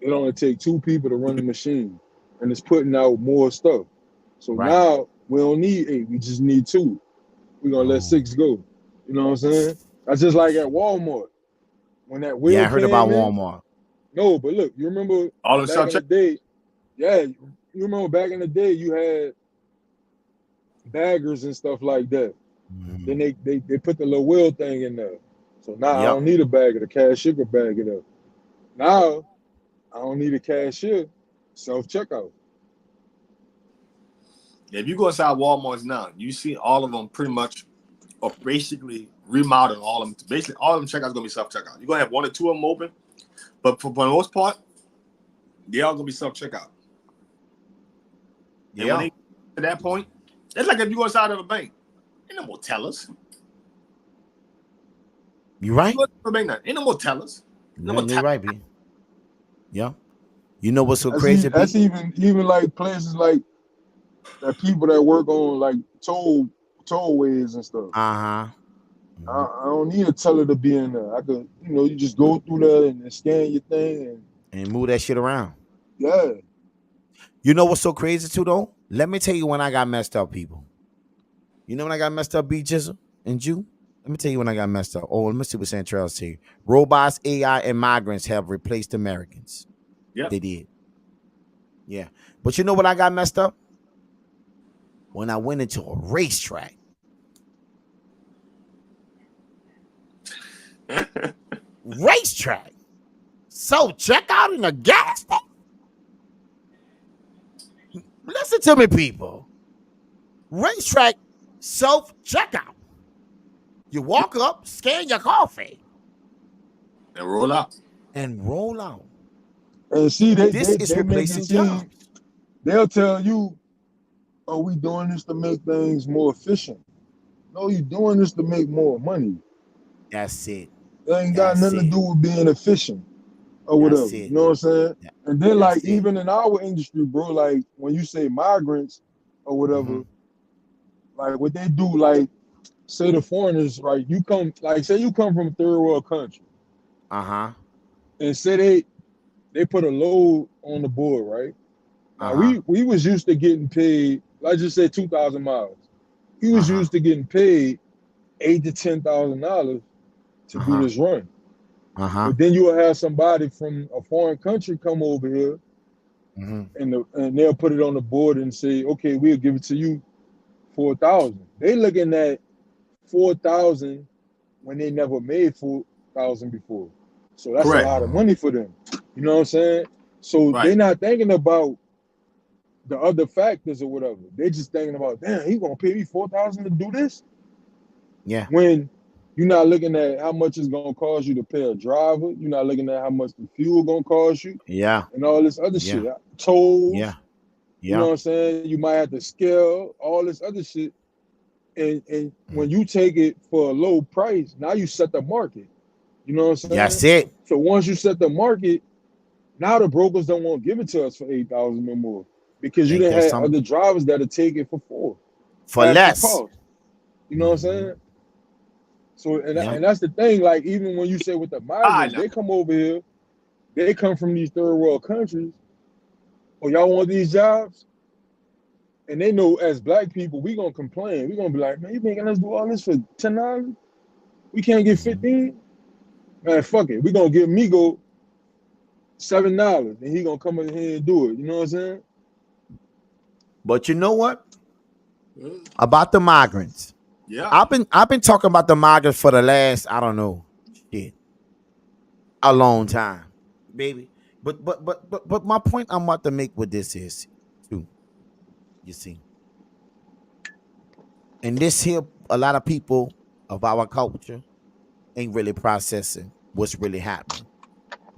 it only take 2 people to run the machine, and it's putting out more stuff. So now we don't need 8, we just need 2. We're gonna let 6 go. You know what I'm saying? That's just like at Walmart. When that wheel I heard came about in, Walmart. No, but look, you remember All the back in the self-check. day, yeah, you remember back in the day you had baggers and stuff like that. Then they put the little wheel thing in there. So now I don't need a bagger, the cashier can bag it up. Now I don't need a cashier, self-checkout. If you go inside Walmart's now, you see all of them pretty much are basically remodeled. All of them, basically all of them checkouts gonna be self-checkout. You're gonna have 1 or 2 of them open, but for the most part, they all gonna be self-checkout. And when they get to that point, it's like if you go inside of a bank, ain't no more tellers. You right? Ain't no more tellers. You're right, B. Yeah. You know what's so That's crazy? That's even like places like that people that work on like tollways and stuff. Uh-huh. I don't need a teller to be in there. I could, you just go through there and scan your thing and move that shit around. Yeah. You know what's so crazy too, though? Let me tell you when I got messed up, people. You know when I got messed up, B Jizzle and Jew? Let me tell you when I got messed up. Oh, let me see what Santrell's saying. Robots, AI, and migrants have replaced Americans. Yeah, they did. Yeah. But you know what I got messed up? When I went into a racetrack. Racetrack. So check out in a gas station. Listen to me, people. Racetrack self-checkout. You walk up, scan your coffee. And roll out. And see, this is they replacing jobs. They'll tell you oh, we doing this to make things more efficient. No, you doing this to make more money. That's it. It ain't got That's nothing to it. do with being efficient or That's whatever. You it. know what I'm saying? That- And then That's like it. even in our industry, bro, like when you say migrants or whatever, like what they do, like say the foreigners, right? You come, like say you come from a third world country, Uh-huh. and say they put a load on the board, right? Now Uh-huh. we was used to getting paid, let's just say 2,000 miles. He was Uh-huh. used to getting paid $8,000 to $10,000 to do Uh-huh. this run. Uh-huh. But then you will have somebody from a foreign country come over here and they'll put it on the board and say, okay, we'll give it to you 4,000. They looking at 4,000 when they never made 4,000 before. So that's a Correct. lot of money for them. You know what I'm saying? So they're not thinking about the other factors or whatever. They just thinking about, damn, he gonna pay me 4,000 to do this? Yeah. When you're not looking at how much it's gonna cost you to pay a driver, you're not looking at how much the fuel gonna cost you, Yeah. and all this other Yeah. shit. Tolls, Yeah. you know Yeah. what I'm saying? You might have to scale all this other shit. And when you take it for a low price, now you set the market. You know what I'm saying? That's it. So once you set the market, now the brokers don't want to give it to us for 8,000 no more. Because you Ain't didn't there have some other drivers that'll take it for for half the less? cost. You know what I'm saying? So Yeah. and that's the thing. Like even when you say with the migrants, they come over here, they come from these third world countries. Oh, y'all want these jobs? And they know as black people, we gonna complain. We gonna be like, man, you making us do all this for $10? We can't get 15? Man, fuck it. We gonna give Migo $7 and he gonna come in here and do it. You know what I'm saying? But you know what? About the migrants. Yeah. I've been talking about the migrants for the last, I don't know, shit, a long time, baby. But my point I'm about to make with this is too, you see. And this here, a lot of people of our culture ain't really processing what's really happening.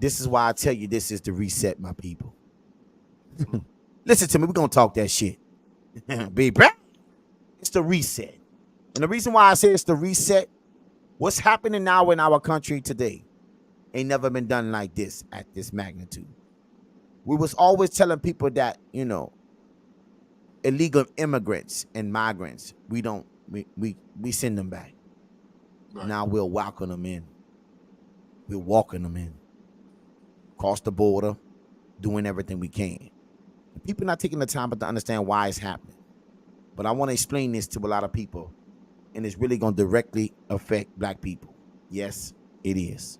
This is why I tell you this is the reset, my people. Listen to me, we're gonna talk that shit. Baby. It's the reset. And the reason why I say it's the reset, what's happening now in our country today ain't never been done like this at this magnitude. We was always telling people that, you know, illegal immigrants and migrants, we send them back. Right. Now we're welcoming them in. We're walking them in. Across the border, doing everything we can. And people not taking the time to understand why it's happening. But I want to explain this to a lot of people, and it's really going to directly affect black people. Yes, it is.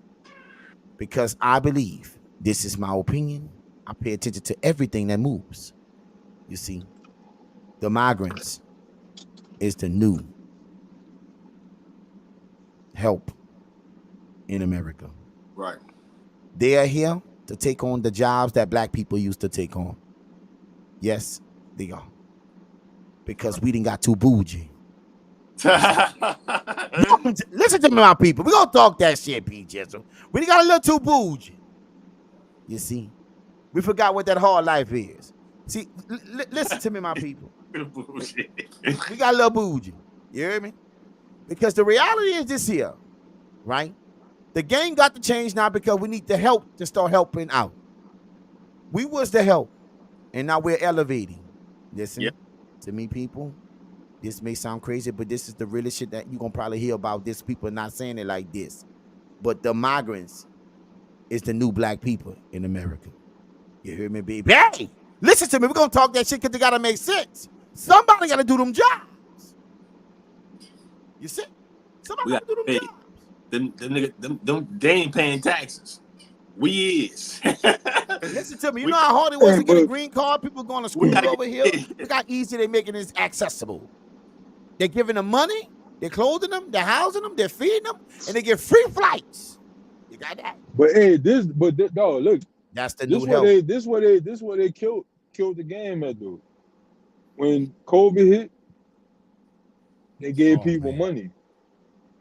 Because I believe, this is my opinion, I pay attention to everything that moves. You see, the migrants is the new help in America. Right. They are here to take on the jobs that black people used to take on. Yes, they are. Because we didn't got too bougie. Listen to me, my people. We gonna talk that shit, P. Jessel. We got a little too bougie. You see, we forgot what that hard life is. See, listen to me, my people. We got a little bougie. You hear me? Because the reality is this here, right? The game got to change now because we need the help to start helping out. We was the help, and now we're elevating. Listen to me, people. This may sound crazy, but this is the realest shit that you're going to probably hear about this. People not saying it like this. But the migrants is the new black people in America. You hear me, baby? Hey, listen to me. We're going to talk that shit because it got to make sense. Somebody got to do them jobs. You see? Somebody got to do them jobs. Them, they ain't paying taxes. We is. Listen to me. You know how hard it was to get a green card? People going to school over here. Look how easy they're making this accessible. They're giving them money, they're clothing them, they're housing them, they're feeding them, and they get free flights. You got that? But hey, dog, look. That's the new help. This what they killed the game at, though. When COVID hit, they gave people money.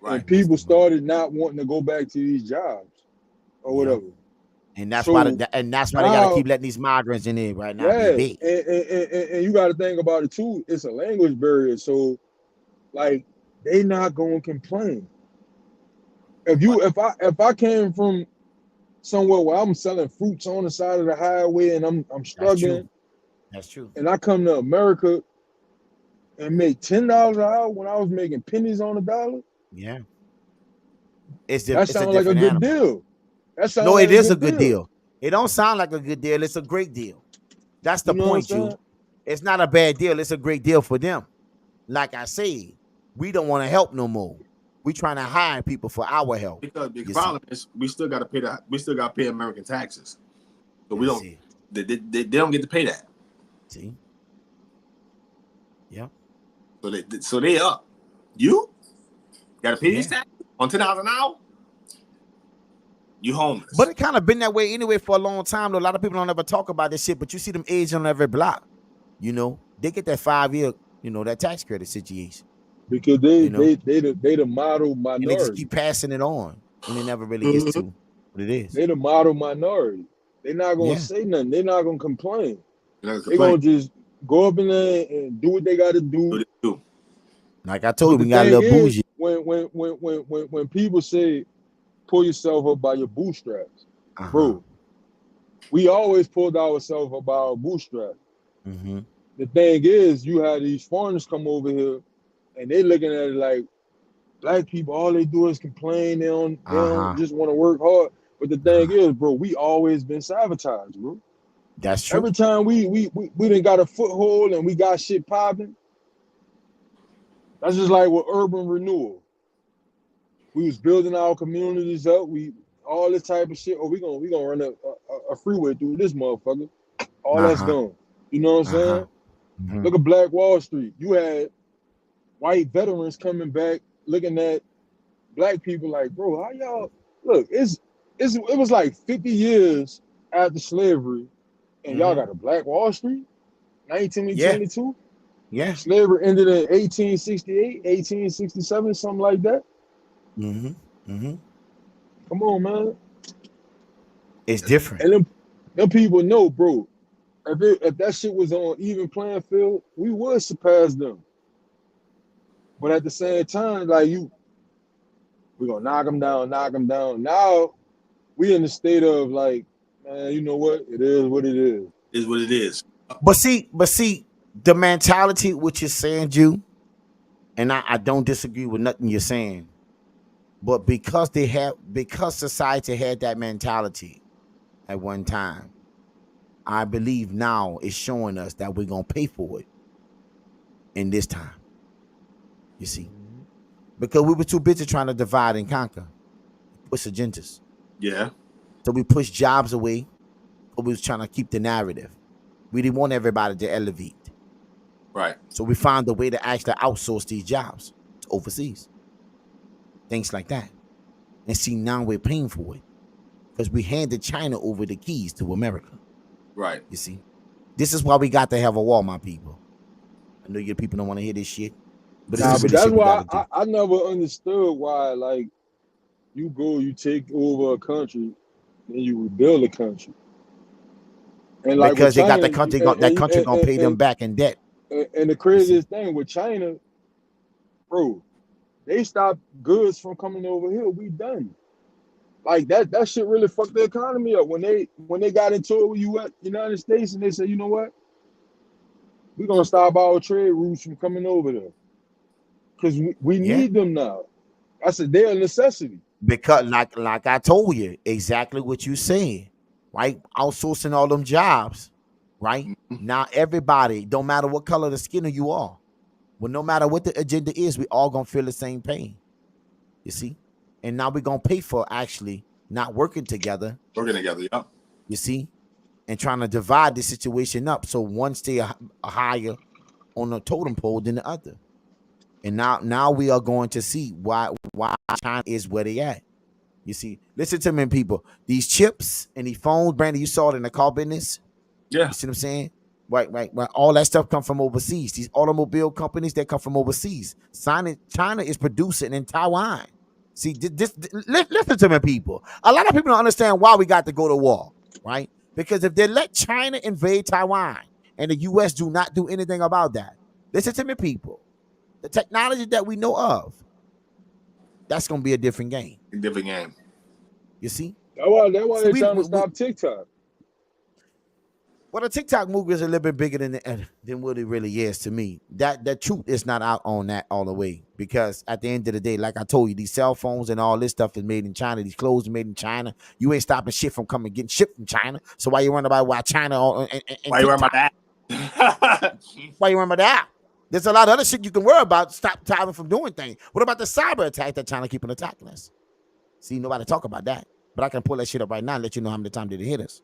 Right. And people started not wanting to go back to these jobs or whatever. And that's why So they got to now, keep letting these migrants in there right now, yeah, BB. and you got to think about it too. It's a language barrier, so like they not gonna complain. If I came from somewhere where I'm selling fruits on the side of the highway and I'm That's struggling, true. That's true. and I come to America and make $10 an hour when I was making pennies on a dollar, Yeah. that It's a sounds like a different good animal. deal. That sounds No, like it a is a good good deal. deal. It don't sound like a good deal. It's a great deal. That's the You know what I'm point, saying? Jew. It's not a bad deal. It's a great deal for them. Like I said, we don't want to help no more. We trying to hire people for our help. Because the You problem is we still got to pay American taxes. So we That's don't. it. They don't get to pay that. See? Yeah. So they up. You got to pay these Yeah. taxes on $10 an hour. You homeless. But it kind of been that way anyway for a long time. Though. A lot of people don't ever talk about this shit, but you see them age on every block. You know, they get that 5-year, that tax credit situation. Because they the model And they just minority. keep passing it on. And it never really gets to what it is. They the model minority. They're not gonna say nothing. They're not gonna complain. They're gonna just go up in there and do what they gotta do. Like I told you, But we got a little bougie. When people say pull yourself up by your bootstraps, bro, we always pulled ourselves up by our bootstraps. Mm-hmm. The thing is, you had these foreigners come over here and they looking at it like black people, all they do is complain. They don't just want to work hard. But the thing is, bro, we always been sabotaged, bro. That's true. Every time we done got a foothold and we got shit popping, that's just like with urban renewal. We was building our communities up. We all this type of shit. Oh, we gonna run a freeway through this motherfucker. All that's gone. You know what I'm saying? Mm-hmm. Look at Black Wall Street. You had white veterans coming back, looking at black people like, bro, how y'all look? It was like 50 years after slavery, and y'all got a Black Wall Street, 1922. Yeah. Slavery ended in 1868, 1867, something like that. Mm-hmm. Mm-hmm. Come on, man. It's different. And them people know, bro. If that shit was on even playing field, we would surpass them. But at the same time, like we're gonna knock them down. Now we in the state of like, man, you know what? It is what it is. Is what it is. But see, the mentality which you're saying, Jew, and I don't disagree with nothing you're saying. But because society had that mentality at one time, I believe now it's showing us that we're gonna pay for it in this time. You see, because we were too busy trying to divide and conquer, push agendas. Yeah. So we pushed jobs away, but we was trying to keep the narrative. We didn't want everybody to elevate. Right. So we found a way to actually outsource these jobs to overseas. Things like that. And see, now we're paying for it because we handed China over the keys to America. Right. You see, this is why we got to have a war, my people. I know your people don't want to hear this shit, but this is but really that's shit we why gotta do. I never understood why, like, you take over a country and you rebuild a country. And like because with China, they got the country, that country gonna pay them back in debt. And the craziest thing with China, bro, they stopped goods from coming over here. We done. Like that shit really fucked the economy up when they got into it with United States and they said, you know what? We're gonna stop our trade routes from coming over there. Because we need them now. I said they're a necessity. Because like I told you, exactly what you said, right? Outsourcing all them jobs, right? Now everybody, don't matter what color the skin you are, well, no matter what the agenda is, we all gonna feel the same pain. You see? And now we're gonna pay for actually not working together. Yeah. You see? And trying to divide the situation up so one stay higher on the totem pole than the other. And now we are going to see why China is where they at. You see, listen to me, people. These chips and these phones, Brandon, you saw it in the car business. Yeah. You see what I'm saying? Right. All that stuff come from overseas. These automobile companies, they come from overseas. China is producing in Taiwan. See, listen to me, people. A lot of people don't understand why we got to go to war, right? Because if they let China invade Taiwan and the U.S. do not do anything about that, listen to me, people. The technology that we know of, that's going to be a different game. A different game. You see? That's why they're trying to stop TikTok. Well, the TikTok movie is a little bit bigger than what it really is to me. That truth is not out on that all the way, because at the end of the day, like I told you, these cell phones and all this stuff is made in China. These clothes are made in China. You ain't stopping shit from getting shipped from China. So why you worrying about why China? Why you worrying about that? Why you worrying about that? There's a lot of other shit you can worry about. Stop China from doing things. What about the cyber attack that China keeping attacking us? See, nobody talk about that, but I can pull that shit up right now and let you know how many times did it hit us.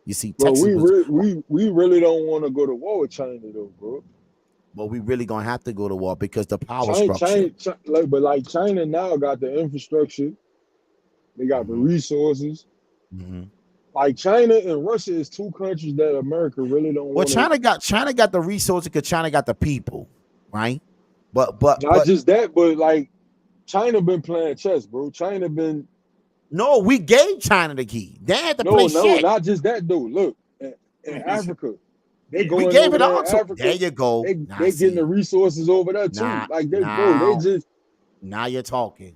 You see, Texas we really don't want to go to war with China though, bro. But we really gonna have to go to war because the power structure. China now got the infrastructure, they got the resources. Mm-hmm. Like China and Russia is two countries that America really don't want. Well, China got the resources because China got the people, right? But just that, but like China been playing chess, bro. China been. No, we gave China the key. They had to play shit. Not just that, though. Look, in Africa, they going. We gave it all to Africa. There you go. They getting the resources over there too. Now you're talking.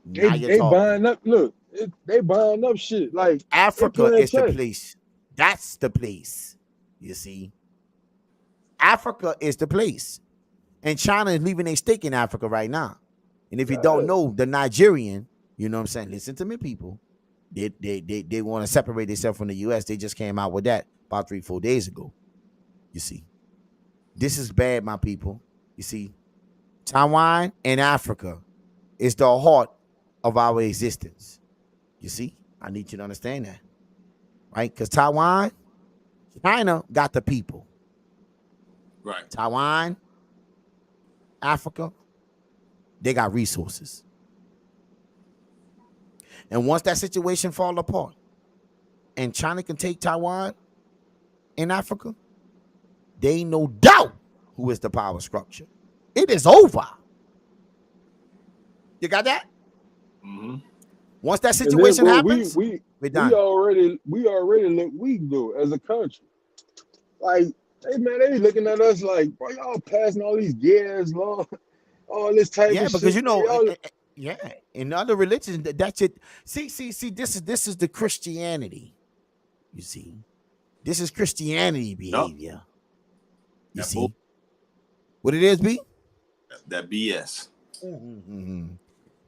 They buying up. Look, they buying up shit. Like Africa is the place. That's the place. You see, Africa is the place, and China is leaving a stake in Africa right now. And if you don't know, the Nigerian. You know what I'm saying? Listen to me, people. They want to separate themselves from the U.S. They just came out with that about 3-4 days ago. You see, this is bad, my people. You see, Taiwan and Africa is the heart of our existence. You see, I need you to understand that, right? Because Taiwan, China got the people. Right. Taiwan, Africa, they got resources. And once that situation fall apart and China can take Taiwan in Africa, they ain't no doubt who is the power structure. It is over. You got that? Mm-hmm. Once that situation happens, we done. We already look weak though as a country. Like, hey man, they looking at us like, bro, y'all passing all these gas laws, all this type of shit. Yeah, because you know. Yeah, in other religions, that's it. See. This is the Christianity. You see, this is Christianity behavior. You see what it is, B? That BS. Mm-hmm.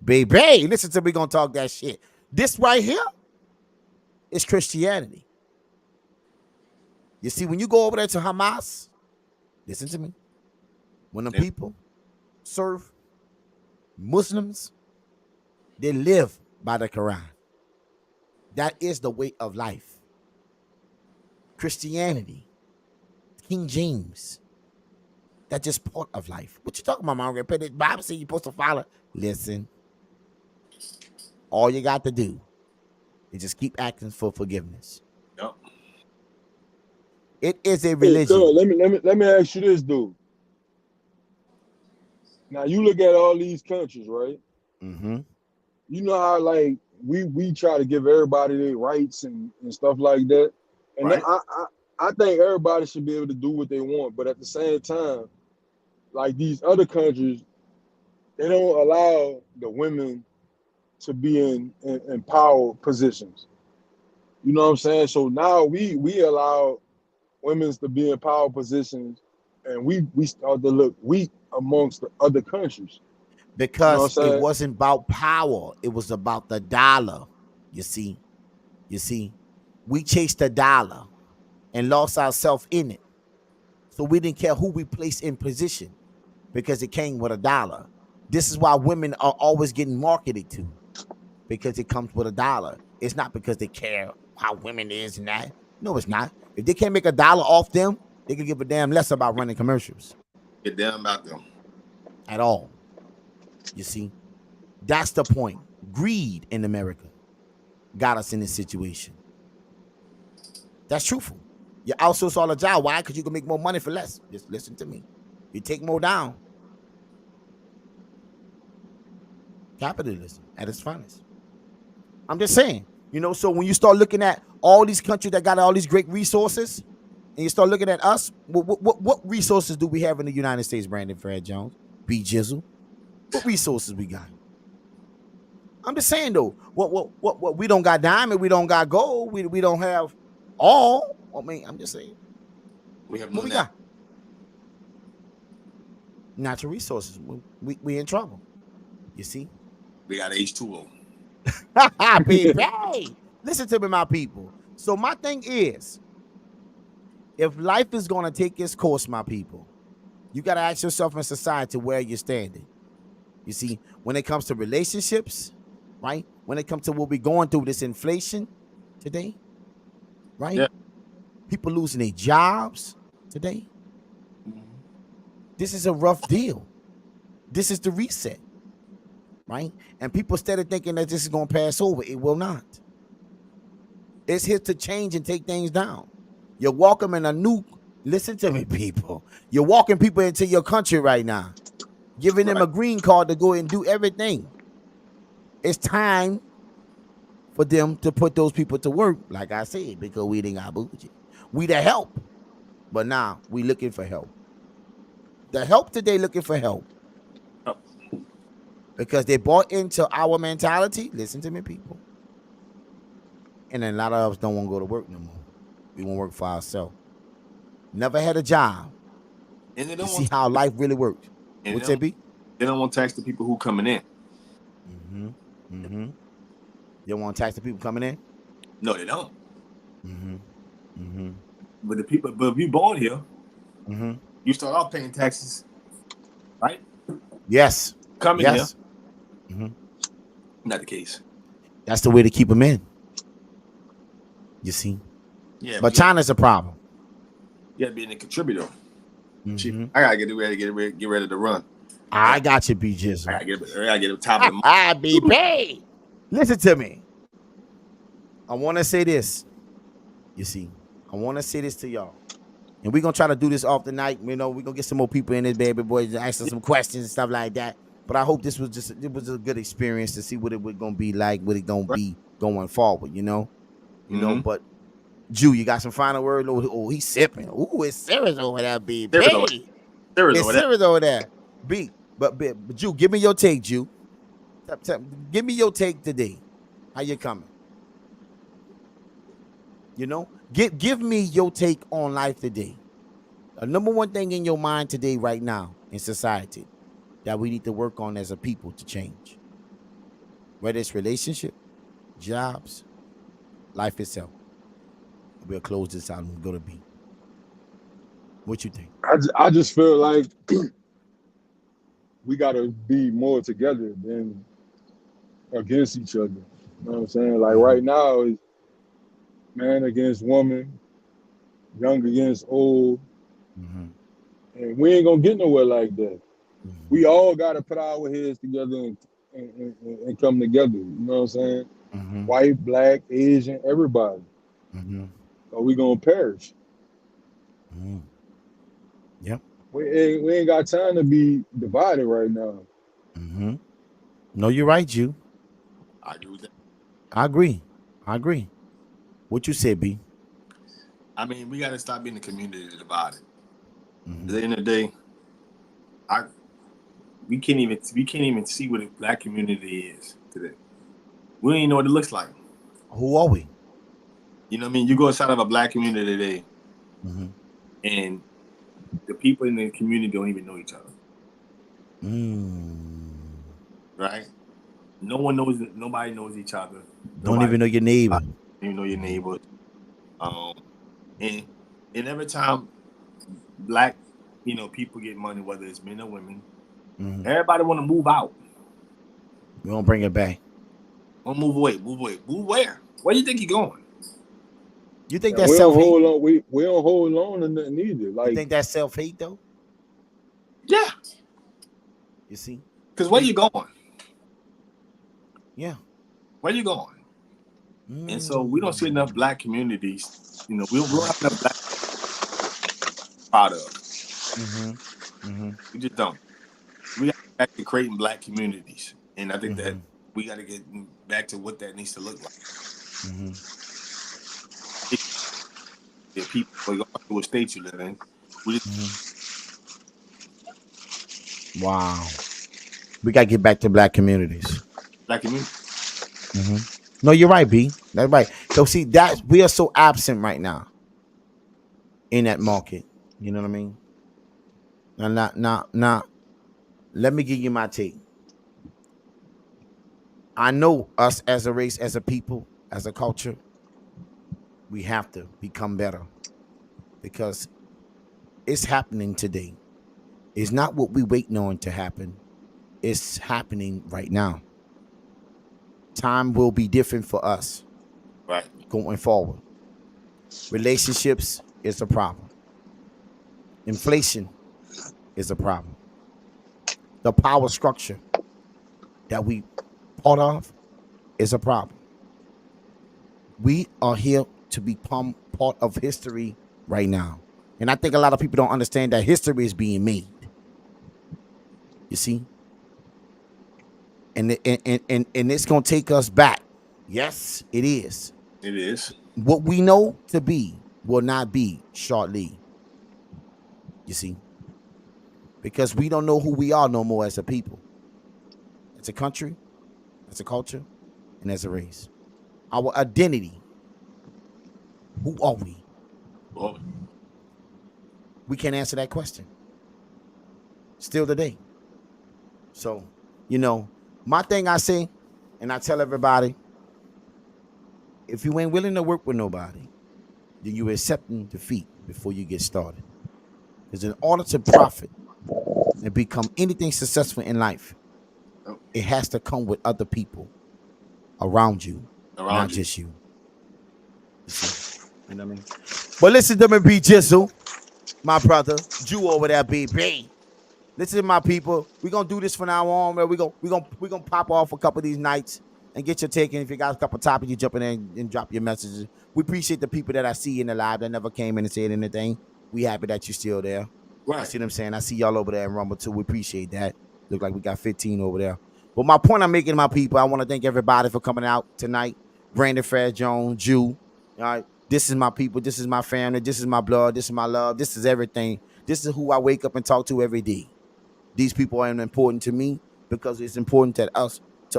Baby, listen to me. Gonna talk that shit. This right here is Christianity. You see, when you go over there to Hamas, listen to me. When the people serve Muslims, they live by the Quran. That is the way of life. Christianity, King James, that's just part of life. What you talking about, Mom? The Bible says you're supposed to follow. Listen, all you got to do is just keep asking for forgiveness. Yep. It is a religion. Hey, let me ask you this, dude. Now you look at all these countries, right? Mm-hmm. You know how like we try to give everybody their rights and stuff like that. And right. I think everybody should be able to do what they want, but at the same time, like these other countries, they don't allow the women to be in power positions. You know what I'm saying? So now we allow women to be in power positions, and we start to look weak amongst the other countries. Because it wasn't about power. It was about the dollar. You see, we chased the dollar and lost ourselves in it. So we didn't care who we placed in position because it came with a dollar. This is why women are always getting marketed to, because it comes with a dollar. It's not because they care how women is and that. No, it's not. If they can't make a dollar off them, they can give a damn less about running commercials. Get damn about them. At all. You see, that's the point. Greed in America got us in this situation. That's truthful. You outsource all the job. Why? Because you can make more money for less. Just listen to me. You take more down. Capitalism at its finest. I'm just saying, you know, so when you start looking at all these countries that got all these great resources, and you start looking at us, what resources do we have in the United States, Brandon Fred Jones, B Jizzle? What resources we got? I'm just saying though, what we don't got diamond, we don't got gold, we don't have all. I mean, I'm just saying. We have what we got? Natural resources. We in trouble. You see? We got H2O. Baby, listen to me, my people. So my thing is, if life is gonna take its course, my people, you gotta ask yourself in society where you're standing. You see, when it comes to relationships, right? When it comes to what we're going through, this inflation today, right? Yeah. People losing their jobs today. This is a rough deal. This is the reset, right? And people instead of thinking that this is going to pass over, it will not. It's here to change and take things down. You're welcoming a new, listen to me, people. You're walking people into your country right now, giving them a green card to go and do everything. It's time for them to put those people to work, like I said, because we didn't got bougie. We the help, but now we looking for help. The help today looking for help. Because they bought into our mentality. Listen to me, people. And then a lot of us don't want to go to work no more. We want to work for ourselves. Never had a job. And they you don't see how life really works. What's that be? They don't want to tax the people who coming in. Mm-hmm. Mm-hmm. They don't want to tax the people coming in? No, they don't. Mm-hmm. Mm-hmm. But if you born here, mm-hmm. you start off paying taxes, right? Yes. Coming here. Mm-hmm. Not the case. That's the way to keep them in. You see? Yeah. But China's a problem. Yeah, being a contributor. Mm-hmm. I gotta get ready to run. I got you, B Jizzle. I gotta get top of the month. Be paid. Listen to me. I want to say this. You see, I want to say this to y'all. And we're going to try to do this off the night. You know, we're going to get some more people in this baby boys and ask them some questions and stuff like that. But I hope this was it was a good experience to see what it was going to be like, what it going to be going forward, you know? You know, but Jew, you got some final word? Oh, he's sipping. Ooh, it's serious over there, B. It's serious over there. B. But Jew, give me your take, Jew. Give me your take today. How you coming? You know, give me your take on life today. The number one thing in your mind today, right now, in society, that we need to work on as a people to change. Whether it's relationship, jobs, life itself. We'll close this out and go to B. What you think? I just feel like we gotta be more together than against each other. You know what I'm saying? Like right now is man against woman, young against old. And we ain't gonna get nowhere like that. We all gotta put our heads together and come together. You know what I'm saying? White, black, Asian, everybody. Or we gonna perish. Yep. We ain't got time to be divided right now. No, you're right, Jew. I agree with that. I agree. What you say, B? I mean, we gotta stop being the community divided. At the end of the day, we can't even see what a black community is today. We don't even know what it looks like. Who are we? You know what I mean? You go outside of a black community today, and the people in the community don't even know each other. Right? Nobody knows each other. Don't even know your neighbor. You know your neighbor. And every time black, people get money, whether it's men or women, everybody want to move out. We gonna bring it back. Don't move away. Move where? Where do you think you're going? You think that's self-hate? We don't hold on to nothing either. Like, you think that's self-hate though? Yeah. You see? Because where you going? Yeah. Where you going? And so we don't see enough black communities. We don't have enough black part of. We just don't. We got to get back to creating black communities. And I think that we got to get back to what that needs to look like. If people go to what state you live in, Wow. We got to get back to black communities. Black community. No, you're right, B. That's right. So see, that we are so absent right now in that market. You know what I mean? Now. Let me give you my take. I know us as a race, as a people, as a culture, we have to become better because it's happening today. It's not what we waiting on to happen. It's happening right now. Time will be different for us going forward. Relationships is a problem. Inflation is a problem. The power structure that we part of is a problem. We are here to become part of history right now. And I think a lot of people don't understand that history is being made. You see? And it's going to take us back. Yes, it is. It is. What we know to be will not be shortly. You see? Because we don't know who we are no more as a people. As a country, as a culture, and as a race. Our identity. Who are we? Well, we can't answer that question. Still today. So, you know, my thing I say, and I tell everybody, if you ain't willing to work with nobody, then you accepting defeat before you get started. Because in order to profit and become anything successful in life, it has to come with other people around you, not just you. You know what I mean? But listen to me, B Jizzle, my brother, Jew over there, BB. Listen to my people. We're gonna do this from now on, man. We're gonna pop off a couple of these nights and get your take. And if you got a couple of topics, you jump in and drop your messages. We appreciate the people that I see in the live that never came in and said anything. We happy that you're still there. Right. You see what I'm saying? I see y'all over there in Rumble too. We appreciate that. Look like we got 15 over there. But my point I'm making, my people, I want to thank everybody for coming out tonight. Brandon Fred Jones, Jew. All right. This is my people. This is my family. This is my blood. This is my love. This is everything. This is who I wake up and talk to every day. These people are important to me because it's important to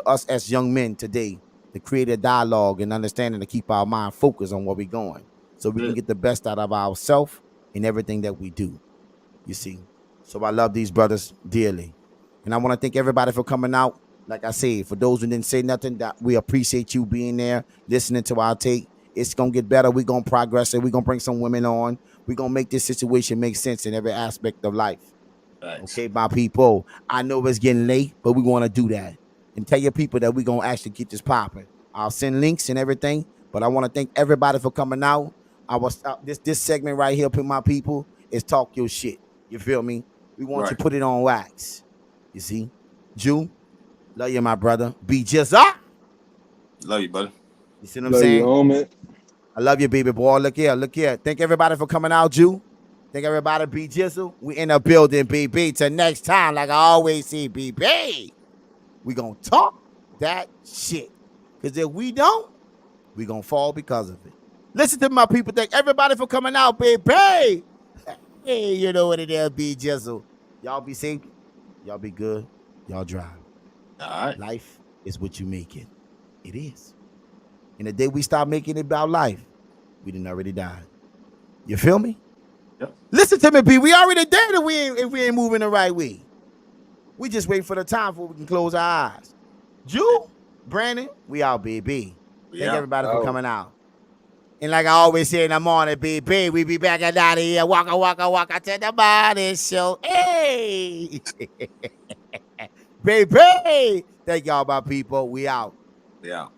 us as young men today to create a dialogue and understanding to keep our mind focused on where we're going so we can get the best out of ourselves in everything that we do. You see? So I love these brothers dearly. And I want to thank everybody for coming out. Like I said, for those who didn't say nothing, that we appreciate you being there, listening to our take. It's going to get better. We're going to progress it. We're going to bring some women on. We're going to make this situation make sense in every aspect of life. Thanks. Okay, my people. I know it's getting late, but we want to do that. And tell your people that we're going to actually get this popping. I'll send links and everything, but I want to thank everybody for coming out. This segment right here, my people, is talk your shit. You feel me? We want you to put it on wax. You see? Jew, love you, my brother. Be just up. Love you, brother. You see what I'm saying? You, I love you, baby boy. Look here. Thank everybody for coming out, Jew. Thank everybody, B Jizzle. We in the building, BB. Till next time, like I always say, BB. We gonna talk that shit. Because if we don't, we gonna fall because of it. Listen to my people. Thank everybody for coming out, baby. Hey, you know what it is, B Jizzle. Y'all be safe. Y'all be good. Y'all drive. All right. Life is what you make it. It is. And the day we start making it about life, we done already died. You feel me? Yep. Listen to me, B. We already dead if we ain't moving the right way. We just waiting for the time before we can close our eyes. Jew, Brandon, we out, BB. Thank everybody for coming out. And like I always say in the morning, BB, we be back at 9 here. Waka, waka, waka to the morning show. Hey! Baby! Thank y'all, my people. We out. We out.